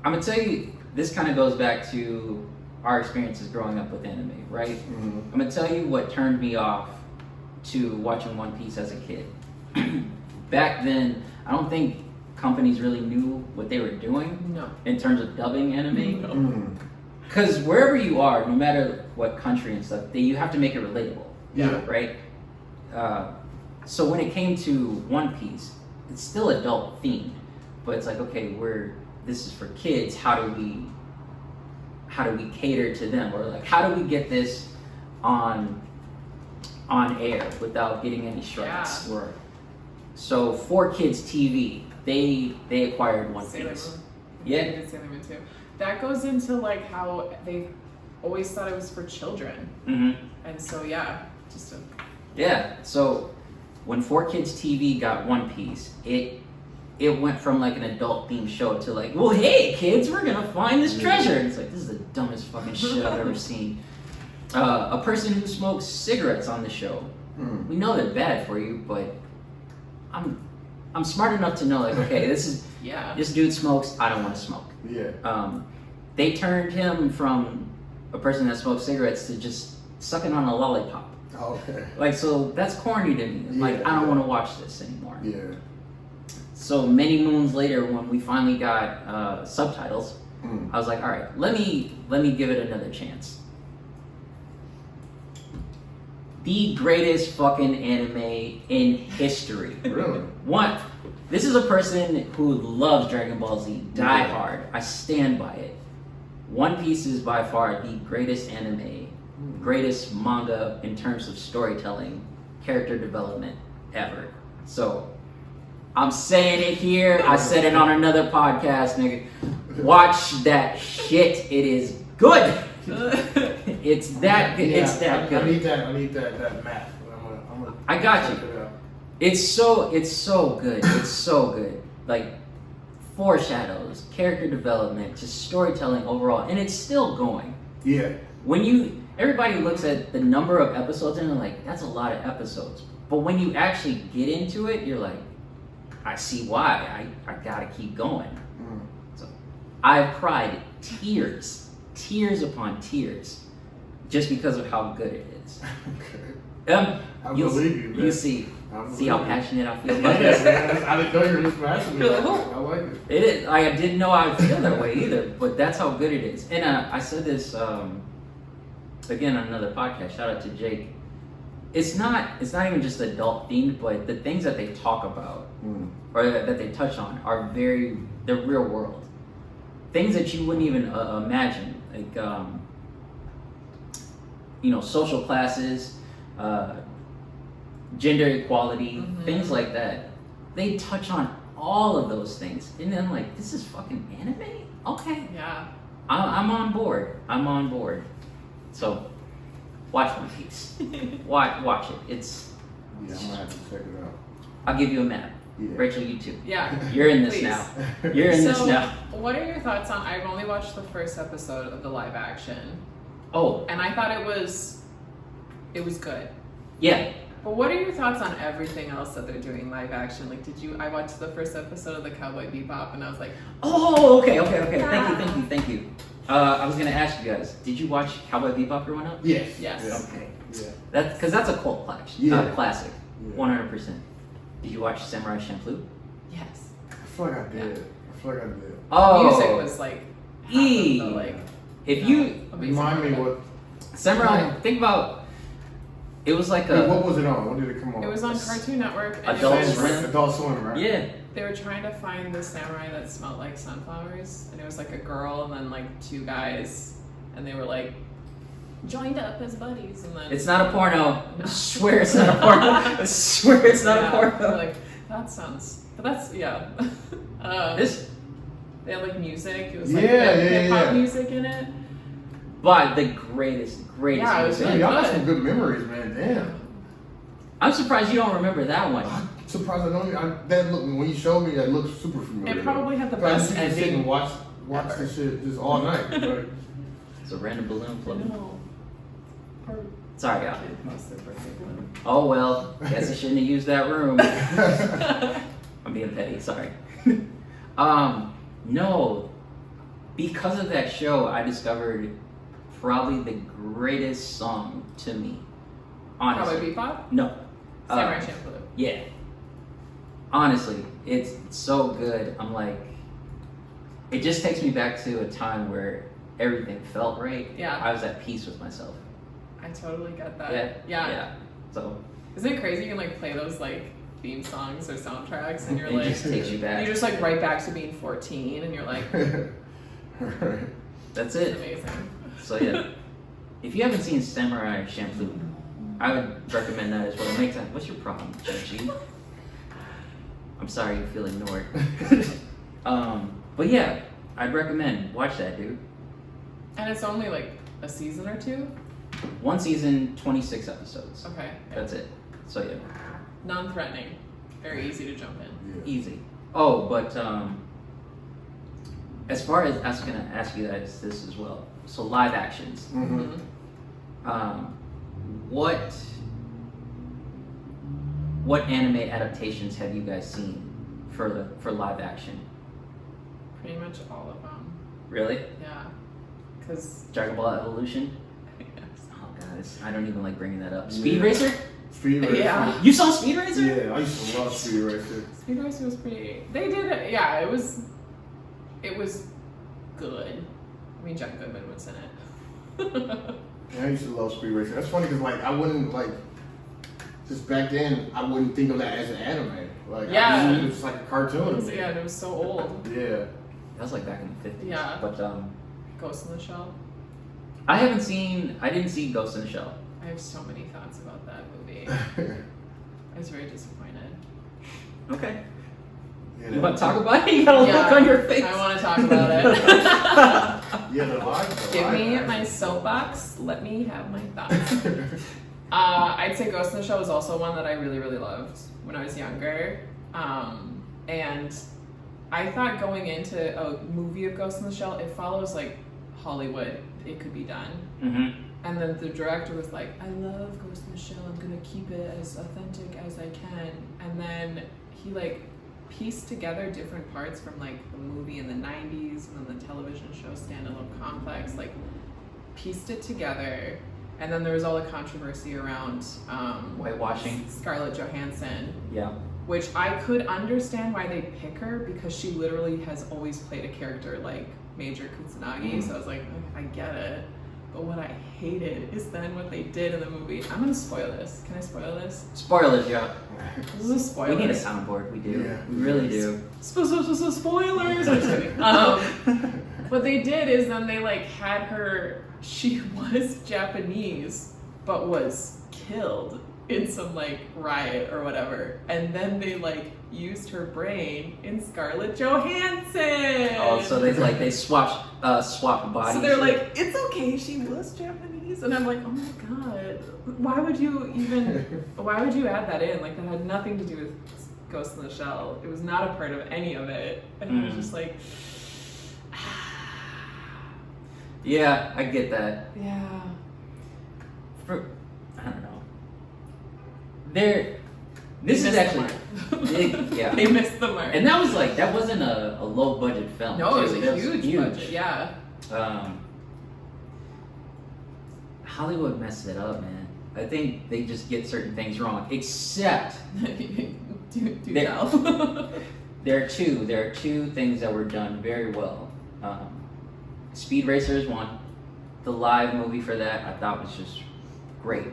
I'm gonna tell you. This kind of goes back to our experiences growing up with anime, right? Mm-hmm. I'm gonna tell you what turned me off to watching One Piece as a kid. Back then, I don't think companies really knew what they were doing No. in terms of dubbing anime. Mm. Because wherever you are, no matter what country and stuff, you have to make it relatable, Yeah. right? So when it came to One Piece, it's still adult themed, but it's like, okay, this is for kids. How do we cater to them, or like how do we get this on air without getting any strikes? Right. So for kids TV, they acquired One Sailor Piece. Moon. Yeah. I did Sailor Moon too. That goes into like how they always thought it was for children. Mm-hmm. And so, yeah, just a. Yeah. So when 4Kids TV got One Piece, it went from like an adult themed show to like, well, hey kids, we're gonna find this treasure. And it's like, this is the dumbest fucking shit I've ever seen. A person who smokes cigarettes on the show. Mm. We know they're bad for you, but I'm smart enough to know like, okay, this dude smokes. I don't want to smoke. Yeah. They turned him from a person that smokes cigarettes to just sucking on a lollipop. Okay. Like, so that's corny to me. Like, Yeah, I don't yeah. want to watch this anymore. Yeah. So many moons later, when we finally got subtitles, Mm. I was like, all right, let me give it another chance. The greatest fucking anime in history. Really? One, this is a person who loves Dragon Ball Z, die hard. I stand by it. One Piece is by far the greatest anime, greatest manga in terms of storytelling, character development ever. So, I'm saying it here. I said it on another podcast, nigga. Watch that shit. It is good. It's that good. It's that good. I need that map. I'm gonna I got check you. it out. It's so good. It's so good. Like foreshadows, character development, just storytelling overall, and it's still going. Yeah. Everybody looks at the number of episodes and they're like, that's a lot of episodes. But when you actually get into it, you're like, I see why. I gotta keep going. Mm. So I've cried tears upon tears, just because of how good it is. Okay. I believe you, man. You see I believe how you. passionate I feel about this. I didn't know you were this passionate. I like it. It is. I didn't know I would feel that way either, but that's how good it is. And I said this again on another podcast. Shout out to Jake. It's not even just adult themed, but the things that they talk about or that they touch on are they're real world things that you wouldn't even imagine, like social classes, gender equality, things like that. They touch on all of those things, and then like, this is fucking anime? Okay, Yeah. I'm on board. So watch One Piece. watch it. It's. Yeah, I'm gonna have to check it out. I'll give you a map. Yeah. Rachel, you too. Yeah. You're in this Please. now. You're in this now. What are your thoughts on? I've only watched the first episode of the live action, Oh, and I thought it was good. yeah. But what are your thoughts on everything else that they're doing live action? Like, I watched the first episode of the Cowboy Bebop, and I was like, Oh, okay. Yeah. Thank you. I was gonna ask you guys, did you watch Cowboy Bebop growing up? Yes. Yes. Yeah. Okay. Yeah. Because that's a cult classic. Yeah. Classic. Yeah. 100%. Did you watch Samurai Champloo? Yes. I feel like I did. I feel like I did. Oh. Music was like half E. of the, like, If you amazing Remind me part of it. what. Samurai, think about. It was like Wait, what a. was it on? When did it come on? It was on Cartoon Network. And Adult it was, Swim. Adult Swim, right? Yeah. They were trying to find the samurai that smelled like sunflowers, and it was like a girl and then like two guys, and they were like joined up as buddies, and then It's not a porno. I swear it's not a porno. I swear it's not a they're porno. like that sounds, but that's yeah. This, They had like music. It was like Yeah, hip hop yeah. music in it. but the greatest Yeah, it was music. Yeah, really y'all got good. some good memories, man. Damn. I'm surprised you don't remember that one. I'm surprised I don't. That look when you showed me, that looked super familiar. It probably had the I best just used to sit and ending. watch this shit just all night. But It's a random balloon I floating. know. Poor Sorry, y'all. kid must have birthday balloon. Oh well, guess I shouldn't have used that room. I'm being petty, sorry. No, because of that show, I discovered probably the greatest song to me. Honestly. Probably Bebop. No. Samurai Champloo. Yeah. Honestly, it's so good. I'm like, it just takes me back to a time where everything felt right. Yeah. I was at peace with myself. I totally get that. Yeah. Yeah. So Isn't it crazy? You can like play those like theme songs or soundtracks, and you're it like, just takes you back. you're just like right back to being 14, and you're like, Right. That's it's it. amazing. So yeah, if you haven't seen Samurai Champloo, I would recommend that as well. It makes sense. What's your problem, Judgy? I'm sorry you feel ignored. But yeah, I'd recommend watch that, dude. And it's only like a season or two. One season, 26 episodes. Okay. That's it. So yeah, Non-threatening. Very easy to jump in. Yeah. easy. Oh, but as far as I was gonna ask you guys this as well. So live actions. Mhm. What anime adaptations have you guys seen for live action? Pretty much all of them. Really? Yeah. Because Dragon Ball Evolution? yes. Oh guys, I don't even like bringing that up. Speed Yeah. Racer? Speed Racer. Yeah. You saw Speed Racer? Yeah, I used to love Speed Racer. Speed Racer was pretty. They did it. Yeah, it was. It was good. I mean, John Goodman was in it. Yeah, I used to love Speed Racer. That's funny because like I wouldn't like just back then I wouldn't think of that as an anime. Like Yeah. it was just like a cartoon. to me. Yeah, and it was so old. Yeah. That was like back in the 50s. Yeah. But Ghost in the Shell. I didn't see Ghost in the Shell. I have so many thoughts about that movie. I was very disappointed. Okay. Yeah, You want to talk about it? You got a look on your face. I want to talk about it. Yeah, the live. Give me my soapbox. Let me have my thoughts. I'd say Ghost in the Shell was also one that I really, really loved when I was younger. And I thought going into a movie of Ghost in the Shell, it follows like Hollywood. It could be done. Mm-hmm. And then the director was like, I love Ghost in the Shell. I'm going to keep it as authentic as I can. And then he like pieced together different parts from like the movie in the 90s and then the television show Standalone Complex, like pieced it together. And then there was all the controversy around Whitewashing. Scarlett Johansson, Yeah. which I could understand why they pick her because she literally has always played a character like Major Kusanagi. So I was like, I get it. But what I hated is then what they did in the movie. I'm gonna spoil this. Can I spoil this? Spoilers, yeah. This is a spoiler. We need a soundboard. We do. Yeah. We really do. Spoilers! I'm just kidding. What they did is then they like had her. She was Japanese, but was killed in some like riot or whatever, and then they like used her brain in Scarlett Johansson. Oh, so they swapped bodies. So they're like, it's okay, she was Japanese, and I'm like, oh my god, why would you add that in? Like that had nothing to do with Ghost in the Shell. It was not a part of any of it, and I was just like, Yeah, I get that. yeah. I don't know. This They is missed actually the mark. yeah. They missed the mark. And that wasn't a low budget film. No, it was too. a huge budget. Yeah. Hollywood messed it up, man. I think they just get certain things wrong. Except do There- tell. there are two things that were done very well. Speed Racer is one. The live movie for that I thought was just great.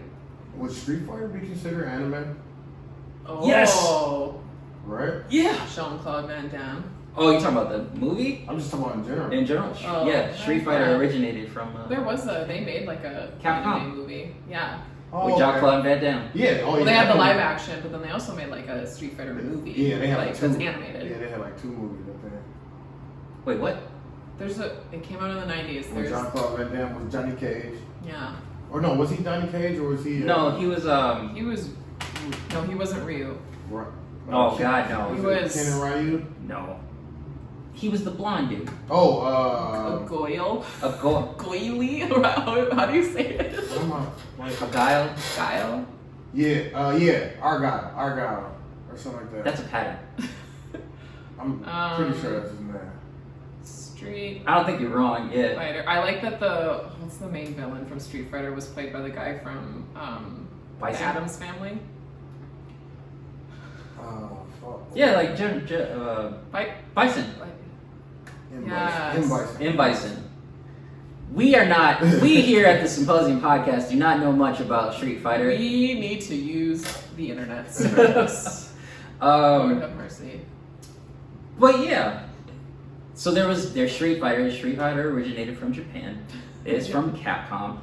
Would Street Fighter be considered anime? Oh. Yes! Right? Yeah. Jean-Claude Van Damme. Oh, you talking about the movie? I'm just talking about in general. In general? Oh, Yeah, Street Fighter yeah. originated from They made like a Capcom. anime movie. Yeah. Oh, with okay. Jean-Claude Van Damme. Yeah. Oh, Well, yeah. they had the that live movie- action, but then they also made like a Street Fighter movie. Yeah, they had like like two. that's animated. Yeah, they had like 2 movies up there. Wait, what? It came out in the 90s. When Jean-Claude Van Damme was Johnny Cage. Yeah. Or no, was he Johnny Cage or was he? No, he was He wasn't Ryu. Right. Oh God, no. He was- Ken and Ryu. No. He was the blonde dude. Oh, A Goyle. A Goyle? How do you say it? what am I? Like, a guile. Guile? yeah, Argyle, or something like that. That's a pattern. I'm pretty sure that's his name. Street I don't think you're wrong. Yeah. Fighter. I like that what's the main villain from Street Fighter was played by the guy from the Bison? Addams Family. Fuck. Yeah, like Bison. Yes. In Bison. We are not. We here at the Symposium podcast do not know much about Street Fighter. We need to use the internet. Lord have mercy. But yeah. So there's Street Fighter. Street Fighter originated from Japan. It's from Capcom.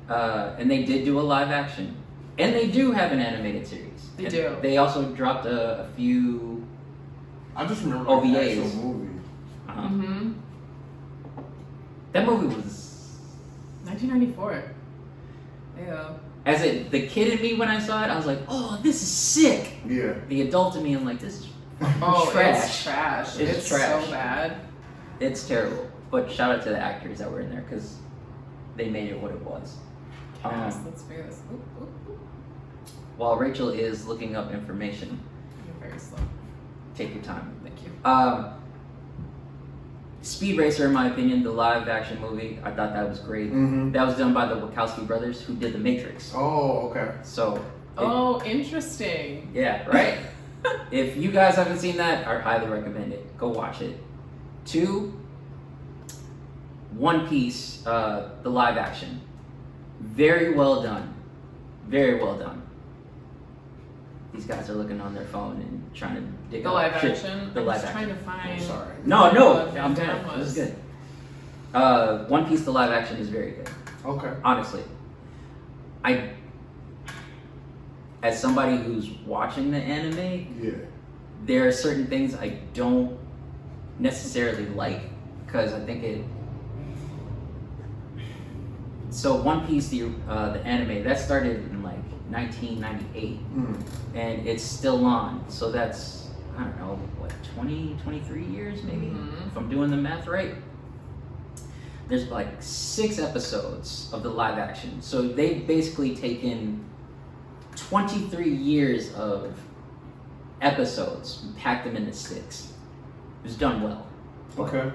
And they did do a live action. And they do have an animated series. They And do. They also dropped a few I just remember like, the OVAs. actual movie. Mm-hmm. That movie was 1994. Yeah. the kid in me when I saw it, I was like, oh, this is sick. Yeah. The adult in me, I'm like, this is Oh, trash. it's trash. It's trash. So bad. It's terrible. But shout out to the actors that were in there because they made it what it was. Yes, let's figure this. Oop, oop, oop. While Rachel is looking up information, You're very slow. take your time. Thank you. Speed Racer, in my opinion, the live action movie, I thought that was great. Mm-hmm. That was done by the Wachowski brothers who did The Matrix. Oh, okay. So, Oh, interesting. yeah, right? If you guys haven't seen that, I highly recommend it. Go watch it. 2, One Piece, the live action. Very well done. Very well done. These guys are looking on their phone and trying to dig The up live shit. action. The I'm live just action. trying to find. Sorry. No, what I'm Van done. Damme This is was. good. One Piece, the live action is very good. Okay. Honestly, as somebody who's watching the anime, Yeah. there are certain things I don't necessarily like because I think it. So One Piece, the anime, that started in like 1998, and it's still on. So that's, I don't know, what, 20, 23 years maybe, Mhm. if I'm doing the math right. There's like 6 episodes of the live action. So they've basically taken 23 years of episodes and packed them into 6. It was done well. Okay.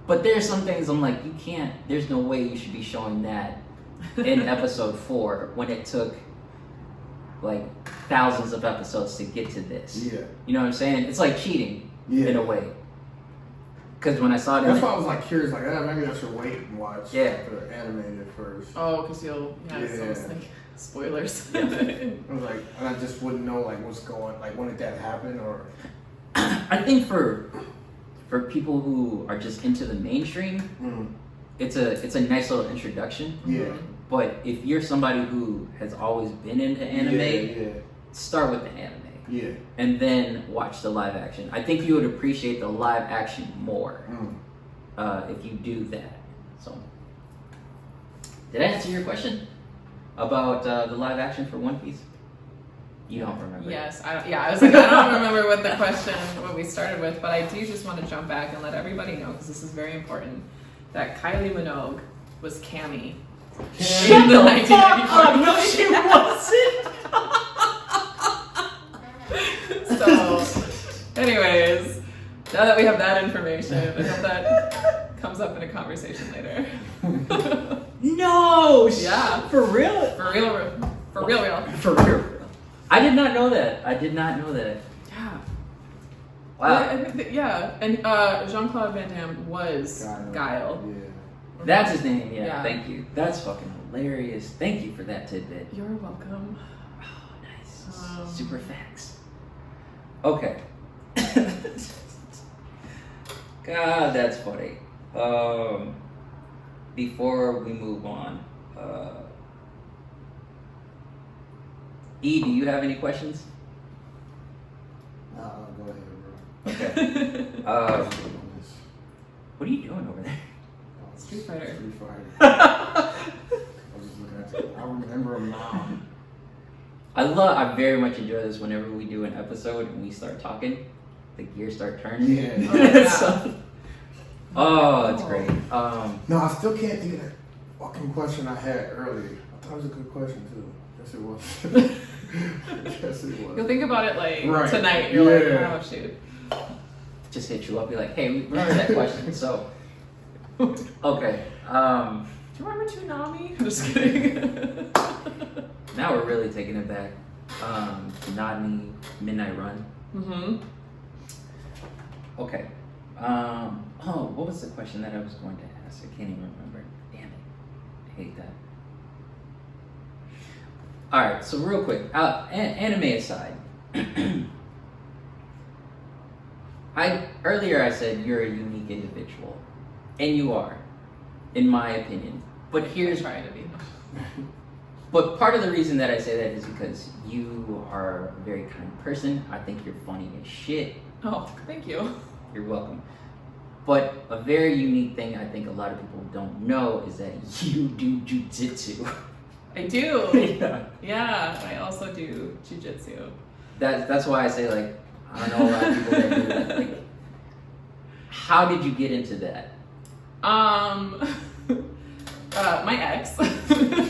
But there's some things I'm like, you can't, there's no way you should be showing that in episode 4 when it took like thousands of episodes to get to this. Yeah. You know what I'm saying? It's like cheating Yeah. in a way. Because when I saw it, That's why I was like curious, like maybe I should wait and watch Yeah. the animated first. Oh, because you'll. Yeah, it's Yeah. almost like spoilers. I was like, and I just wouldn't know like what's going, like when did that happen or. I think for people who are just into the mainstream, it's a nice little introduction. Yeah. But if you're somebody who has always been into anime, Yeah. start with the anime. Yeah. And then watch the live action. I think you would appreciate the live action more if you do that. So, did I answer your question about the live action for One Piece? You don't remember? Yes, I was like, I don't remember what we started with, but I do just want to jump back and let everybody know, because this is very important, that Kylie Minogue was Cammy. Shut In the the 1994 fuck up! No, movie. she wasn't! So, anyways, now that we have that information, I hope that comes up in a conversation later. No! Yeah. For real? For real. For real. I did not know that. Yeah. Wow. And Jean-Claude Van Damme was Guile. Yeah. That's his name, yeah. Yeah. Thank you. That's fucking hilarious. Thank you for that tidbit. You're welcome. Oh, nice. Super facts. Okay. God, that's funny. Before we move on, E, do you have any questions? Go ahead, bro. Okay. What are you doing over there? Street Fighter. I was just looking at it. I remember him now. I very much enjoy this whenever we do an episode and we start talking. The gears start turning. Yeah. Oh, yeah. Oh, it's great. No, I still can't think of that fucking question I had earlier. I thought it was a good question too. Yes, it was. Yes, it was. You'll think about it like Right. tonight. You're Yeah. like, oh shoot. Just hit you up, be like, hey, remember that question? So, okay. Do you remember Toonami? I'm just kidding. Now we're really taking it back. Nodney Midnight Run. Mm-hmm. Okay. What was the question that I was going to ask? I can't even remember. Damn it. I hate that. Alright, so real quick, anime aside. Earlier I said you're a unique individual. And you are, in my opinion. But here's trying to be. But part of the reason that I say that is because you are a very kind person. I think you're funny as shit. Oh, thank you. You're welcome. But a very unique thing I think a lot of people don't know is that you do jujitsu. I do. Yeah. Yeah, I also do jujitsu. That's why I say, like, I don't know a lot of people that do that. Like, how did you get into that? My ex.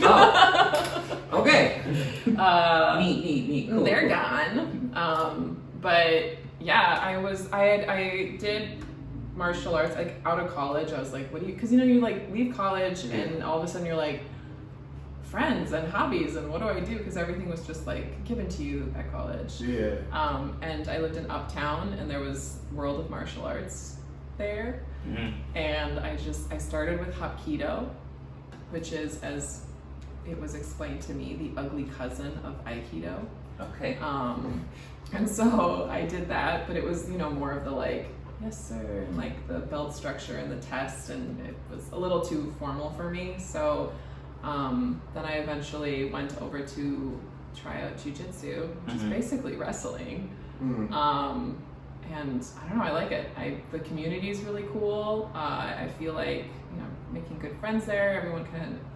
Oh. Okay. Neat. Cool, They're cool. gone. But yeah, I did martial arts like out of college. I was like, what do you? Because you like leave college and all of a sudden you're like friends and hobbies and what do I do? Because everything was just like given to you at college. Yeah. And I lived in Uptown and there was World of Martial Arts there. Mm-hmm. And I started with Hapkido, which is, as it was explained to me, the ugly cousin of Aikido. Okay. And so I did that, but it was, more of the like, yes sir, and like the belt structure and the test, and it was a little too formal for me. So then I eventually went over to try out jiu-jitsu, which is basically wrestling. Mm. And I don't know, I like it. The community is really cool. I feel like, making good friends there. Everyone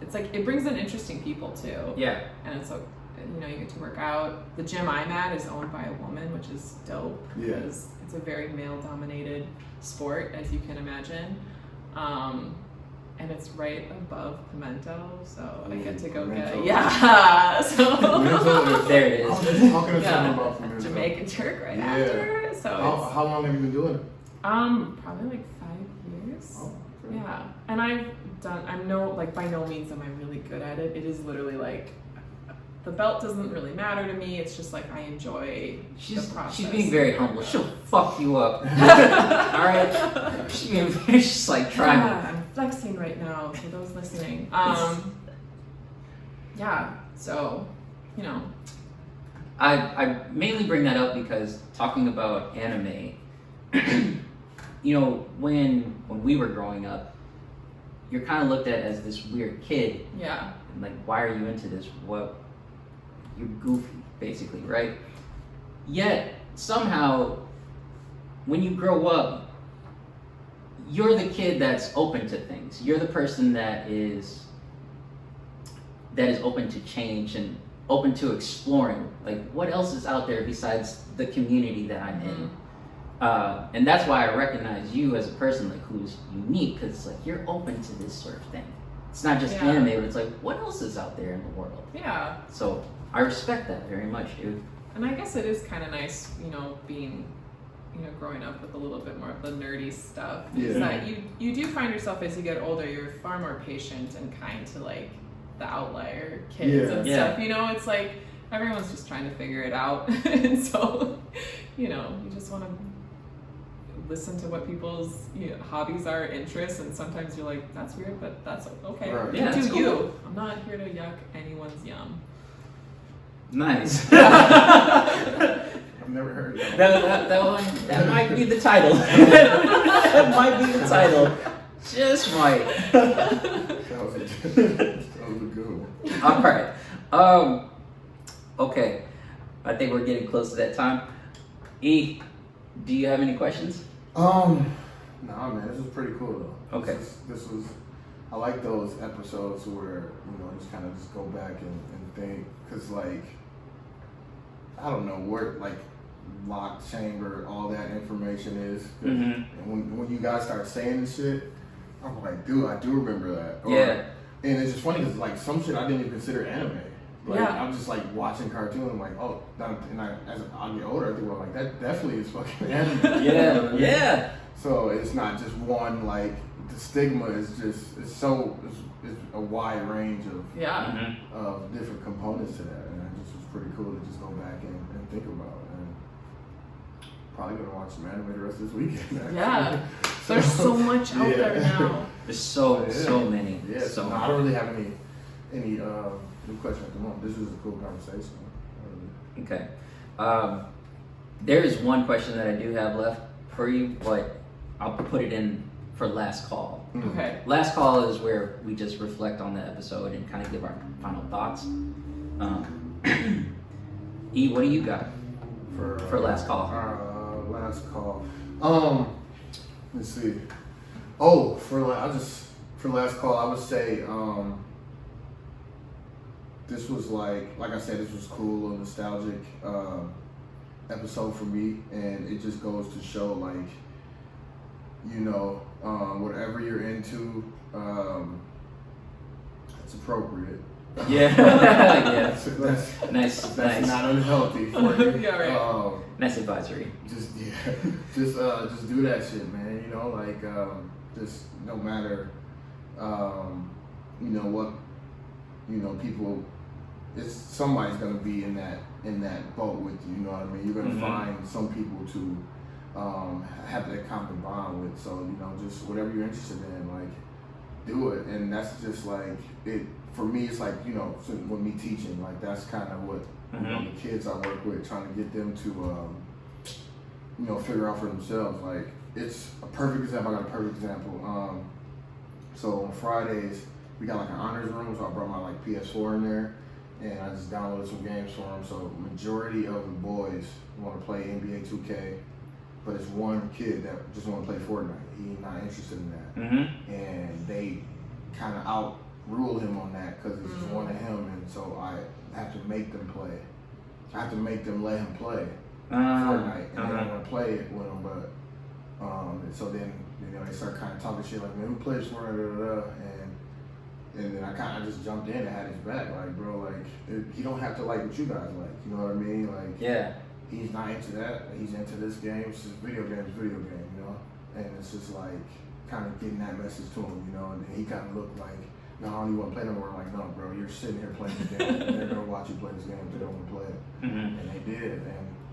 it's like, it brings in interesting people too. Yeah. And it's you get to work out. The gym I'm at is owned by a woman, which is dope. Yeah. Because it's a very male-dominated sport, as you can imagine. And it's right above Pimento, so I get to go Pimento. So There it I was is. just talking to someone about Pimento. Jamaican Turk right Yeah. after. So How long have you been doing it? probably like 5 years. Oh, okay. Yeah, and by no means am I really good at it. It is literally like, the belt doesn't really matter to me. It's just like I enjoy the process. She's being very humble. She'll fuck you up. Alright? She's just like trying to. I'm flexing right now for those listening. Yeah, so, I mainly bring that up because talking about anime, when we were growing up, you're kind of looked at as this weird kid. yeah. And like, why are you into this? Well, you're goofy, basically, right? Yet, somehow, when you grow up, you're the kid that's open to things. You're the person that is open to change and open to exploring. Like, what else is out there besides the community that I'm in? And that's why I recognize you as a person like who's unique, because it's like you're open to this sort of thing. It's not just anime, but it's like, what else is out there in the world? Yeah. So I respect that very much, dude. And I guess it is kind of nice, being, growing up with a little bit more of the nerdy stuff, Yeah. is that you do find yourself as you get older, you're far more patient and kind to like the outlier kids Yeah. and stuff. It's like everyone's just trying to figure it out, and so you just want to listen to what people's hobbies are, interests, and sometimes you're like, that's weird, but that's okay. Right. Yeah, Do that's you? cool. I'm not here to yuck anyone's yum. Nice. I've never heard that. that might be the title. That might be the title. Just might. That was a good one. All right. Okay. I think we're getting close to that time. E, do you have any questions? Nah, man, this was pretty cool though. Okay. This was. I like those episodes where just kind of just go back and think, cause like I don't know where like locked chamber all that information is. Mm-hmm. And when you guys start saying this shit, I'm like, dude, I do remember that. Yeah. And it's just funny because like some shit I didn't even consider anime. Like Yeah. I'm just like watching cartoons. I'm like, oh, and as I get older, I think I'm like that definitely is fucking anime. Yeah. Yeah. So it's not just one like the stigma is just it's a wide range of Yeah. Mm-hmm. of different components to that, and it just was pretty cool to just go back and think about. And probably gonna watch some anime the rest of this weekend. Actually. Yeah. There's so much out there now. There's so many. Yeah, So no, I don't really have any new questions at the moment. This was a cool conversation. Okay. There is one question that I do have left for you, but I'll put it in for last call. Okay. Last call is where we just reflect on the episode and kind of give our final thoughts. E, what do you got for last call? Last call. Let's see. Oh, for last call, I would say this was like I said, this was cool, a nostalgic episode for me, and it just goes to show like whatever you're into, it's appropriate. Yeah. Yeah. That's Nice. not unhealthy for you. Yeah, right. Nice advisory. Just do that shit, man. Just no matter what people. It's somebody's gonna be in that boat with you. You know what I mean? You're gonna find some people to have that common bond with. So just whatever you're interested in, like do it. And that's just like it for me. It's like so with me teaching, like that's kind of what the kids I work with, trying to get them to figure out for themselves. Like it's a perfect example. I got a perfect example. So on Fridays we got like an honors room, so I brought my like PS4 in there. And I just downloaded some games for them. So majority of the boys want to play NBA 2K, but it's one kid that just want to play Fortnite. He's not interested in that. Mm-hmm. And they kind of outrule him on that because it's just one of him. And so I have to make them play. I have to make them let him play Fortnite. And they don't want to play it with him. But and so then they start kind of talking shit like, man, who plays Fortnite? And then I kind of just jumped in and had his back, like, bro, like, he don't have to like what you guys like, you know what I mean? Like, yeah, he's not into that, he's into this game, it's just video game, and it's just like, kind of getting that message to him, and then he kind of looked like, no, I don't even want to play no more. I'm like, no, bro, you're sitting here playing this game, and they're going to watch you play this game if they don't want to play it, and they did,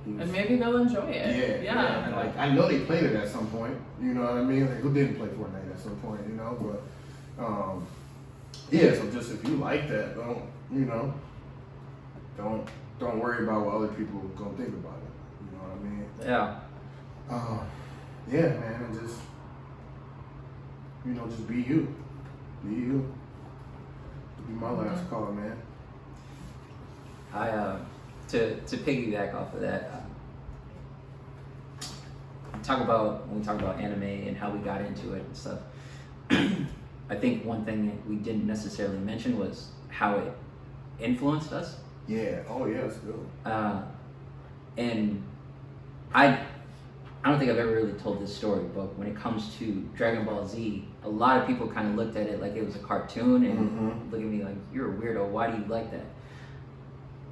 and maybe they'll enjoy it. Yeah. And like, I know they played it at some point, you know what I mean? Like, who didn't play Fortnite at some point, but, yeah, so just if you like that, don't worry about what other people gonna think about it. You know what I mean? Yeah. Yeah, man, and just just be you. Be you. Be my last call, man. I to piggyback off of that, when we talk about anime and how we got into it and stuff. I think one thing that we didn't necessarily mention was how it influenced us. Yeah. Oh yeah, that's good. And I don't think I've ever really told this story, but when it comes to Dragon Ball Z, a lot of people kind of looked at it like it was a cartoon and look at me like, you're a weirdo. Why do you like that?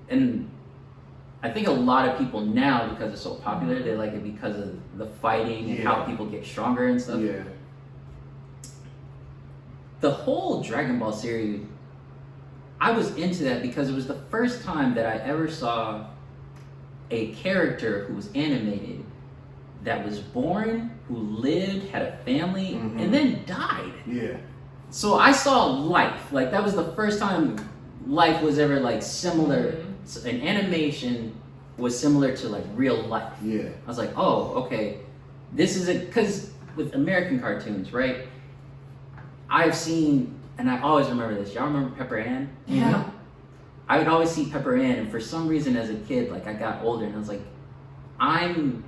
And I think a lot of people now, because it's so popular, they like it because of the fighting and how people get stronger and stuff. Yeah. The whole Dragon Ball series, I was into that because it was the first time that I ever saw a character who was animated that was born, who lived, had a family, and then died. Yeah. So I saw life. Like, that was the first time life was ever like similar. An animation was similar to like real life. Yeah. I was like, oh, okay. This is it. Because with American cartoons, right? I've seen, and I always remember this. Y'all remember Pepper Ann? Yeah. I would always see Pepper Ann, and for some reason as a kid, like I got older and I was like, I'm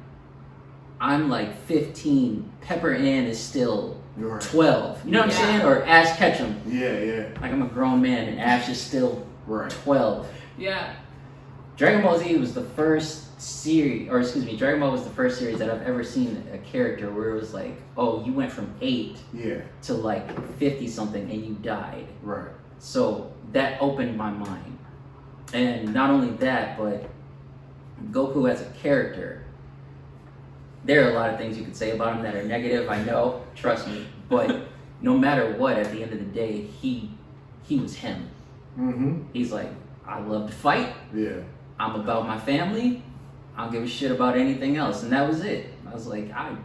like 15. Pepper Ann is still 12. You know what I'm saying? Or Ash Ketchum. Yeah, yeah. Like, I'm a grown man and Ash is still 12. Yeah. Dragon Ball Z was the first series, or excuse me, Dragon Ball was the first series that I've ever seen a character where it was like, oh, you went from 8 to like 50 something and you died. Right. So that opened my mind. And not only that, but Goku as a character, there are a lot of things you could say about him that are negative, I know, trust me. But no matter what, at the end of the day, he was him. He's like, I love to fight. Yeah. I'm about my family. I don't give a shit about anything else. And that was it. I was like, I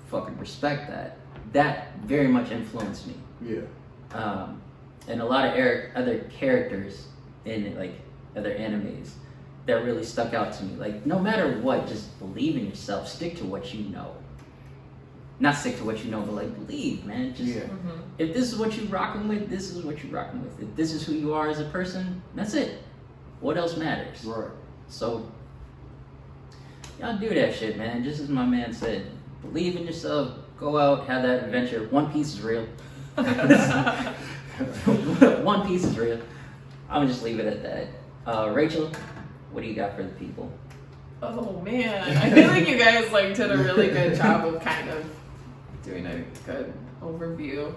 fucking respect that. That very much influenced me. Yeah. And a lot of other characters in like other animes that really stuck out to me. Like, no matter what, just believe in yourself. Stick to what you know. Not stick to what you know, but like believe, man. Just if this is what you're rocking with, this is what you're rocking with. If this is who you are as a person, that's it. What else matters? Right. So y'all do that shit, man. Just as my man said, believe in yourself. Go out, have that adventure. One Piece is real. One Piece is real. I'm gonna just leave it at that. Rachel, what do you got for the people? Oh man, I feel like you guys like did a really good job of kind of doing a good overview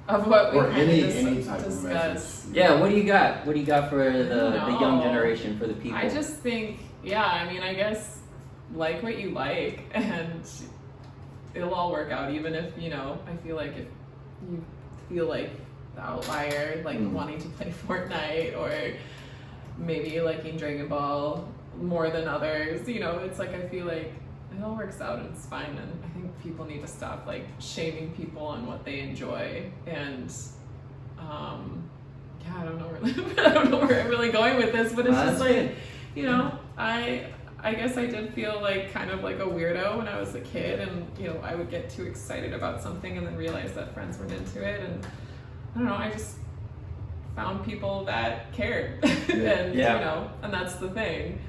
of what we any type discussed. of message. Yeah, what do you got? What do you got for the young generation, for the people? I just think, I mean, I guess like what you like, and it'll all work out. Even if I feel like if you feel like the outlier, like wanting to play Fortnite or maybe liking Dragon Ball more than others, it's like I feel like it all works out and it's fine. And I think people need to stop like shaming people on what they enjoy. And I don't know where I'm really going with this, but it's just like, I guess I did feel like kind of like a weirdo when I was a kid, and I would get too excited about something and then realize that friends weren't into it, and I don't know, I just found people that cared. And and that's the thing.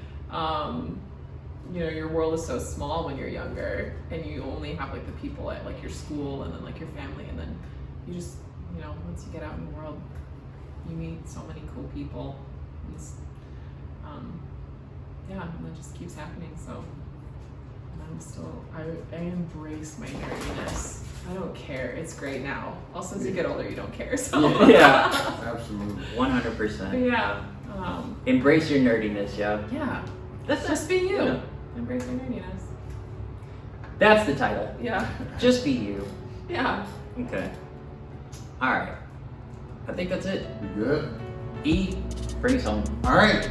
Your world is so small when you're younger, and you only have like the people at like your school and then like your family, and then you just once you get out in the world, you meet so many cool people. And that just keeps happening. So I embrace my nerdiness. I don't care. It's great now. Also, as you get older, you don't care. So Absolutely, 100%. Yeah. Embrace your nerdiness, yo. Yeah. That's just be you. Yeah. Embrace your nerdiness. That's the title. Yeah. Just be you. Yeah. Okay. All right. I think that's it. You good? E, bring us home. All right,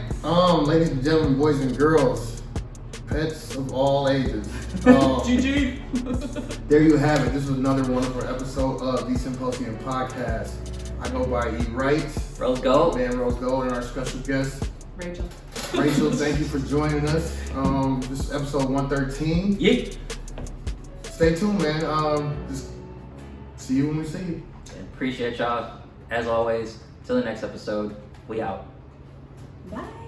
ladies and gentlemen, boys and girls, pets of all ages. GG. There you have it. This was another wonderful episode of the Symposium podcast. I go by E. Wright. Rose Gold. Man, Rose Gold, and our special guest, Rachel. Rachel, thank you for joining us. This is episode 113. Yeet. Stay tuned, man. Just see you when we see you. Appreciate y'all. As always, till the next episode, we out. Bye.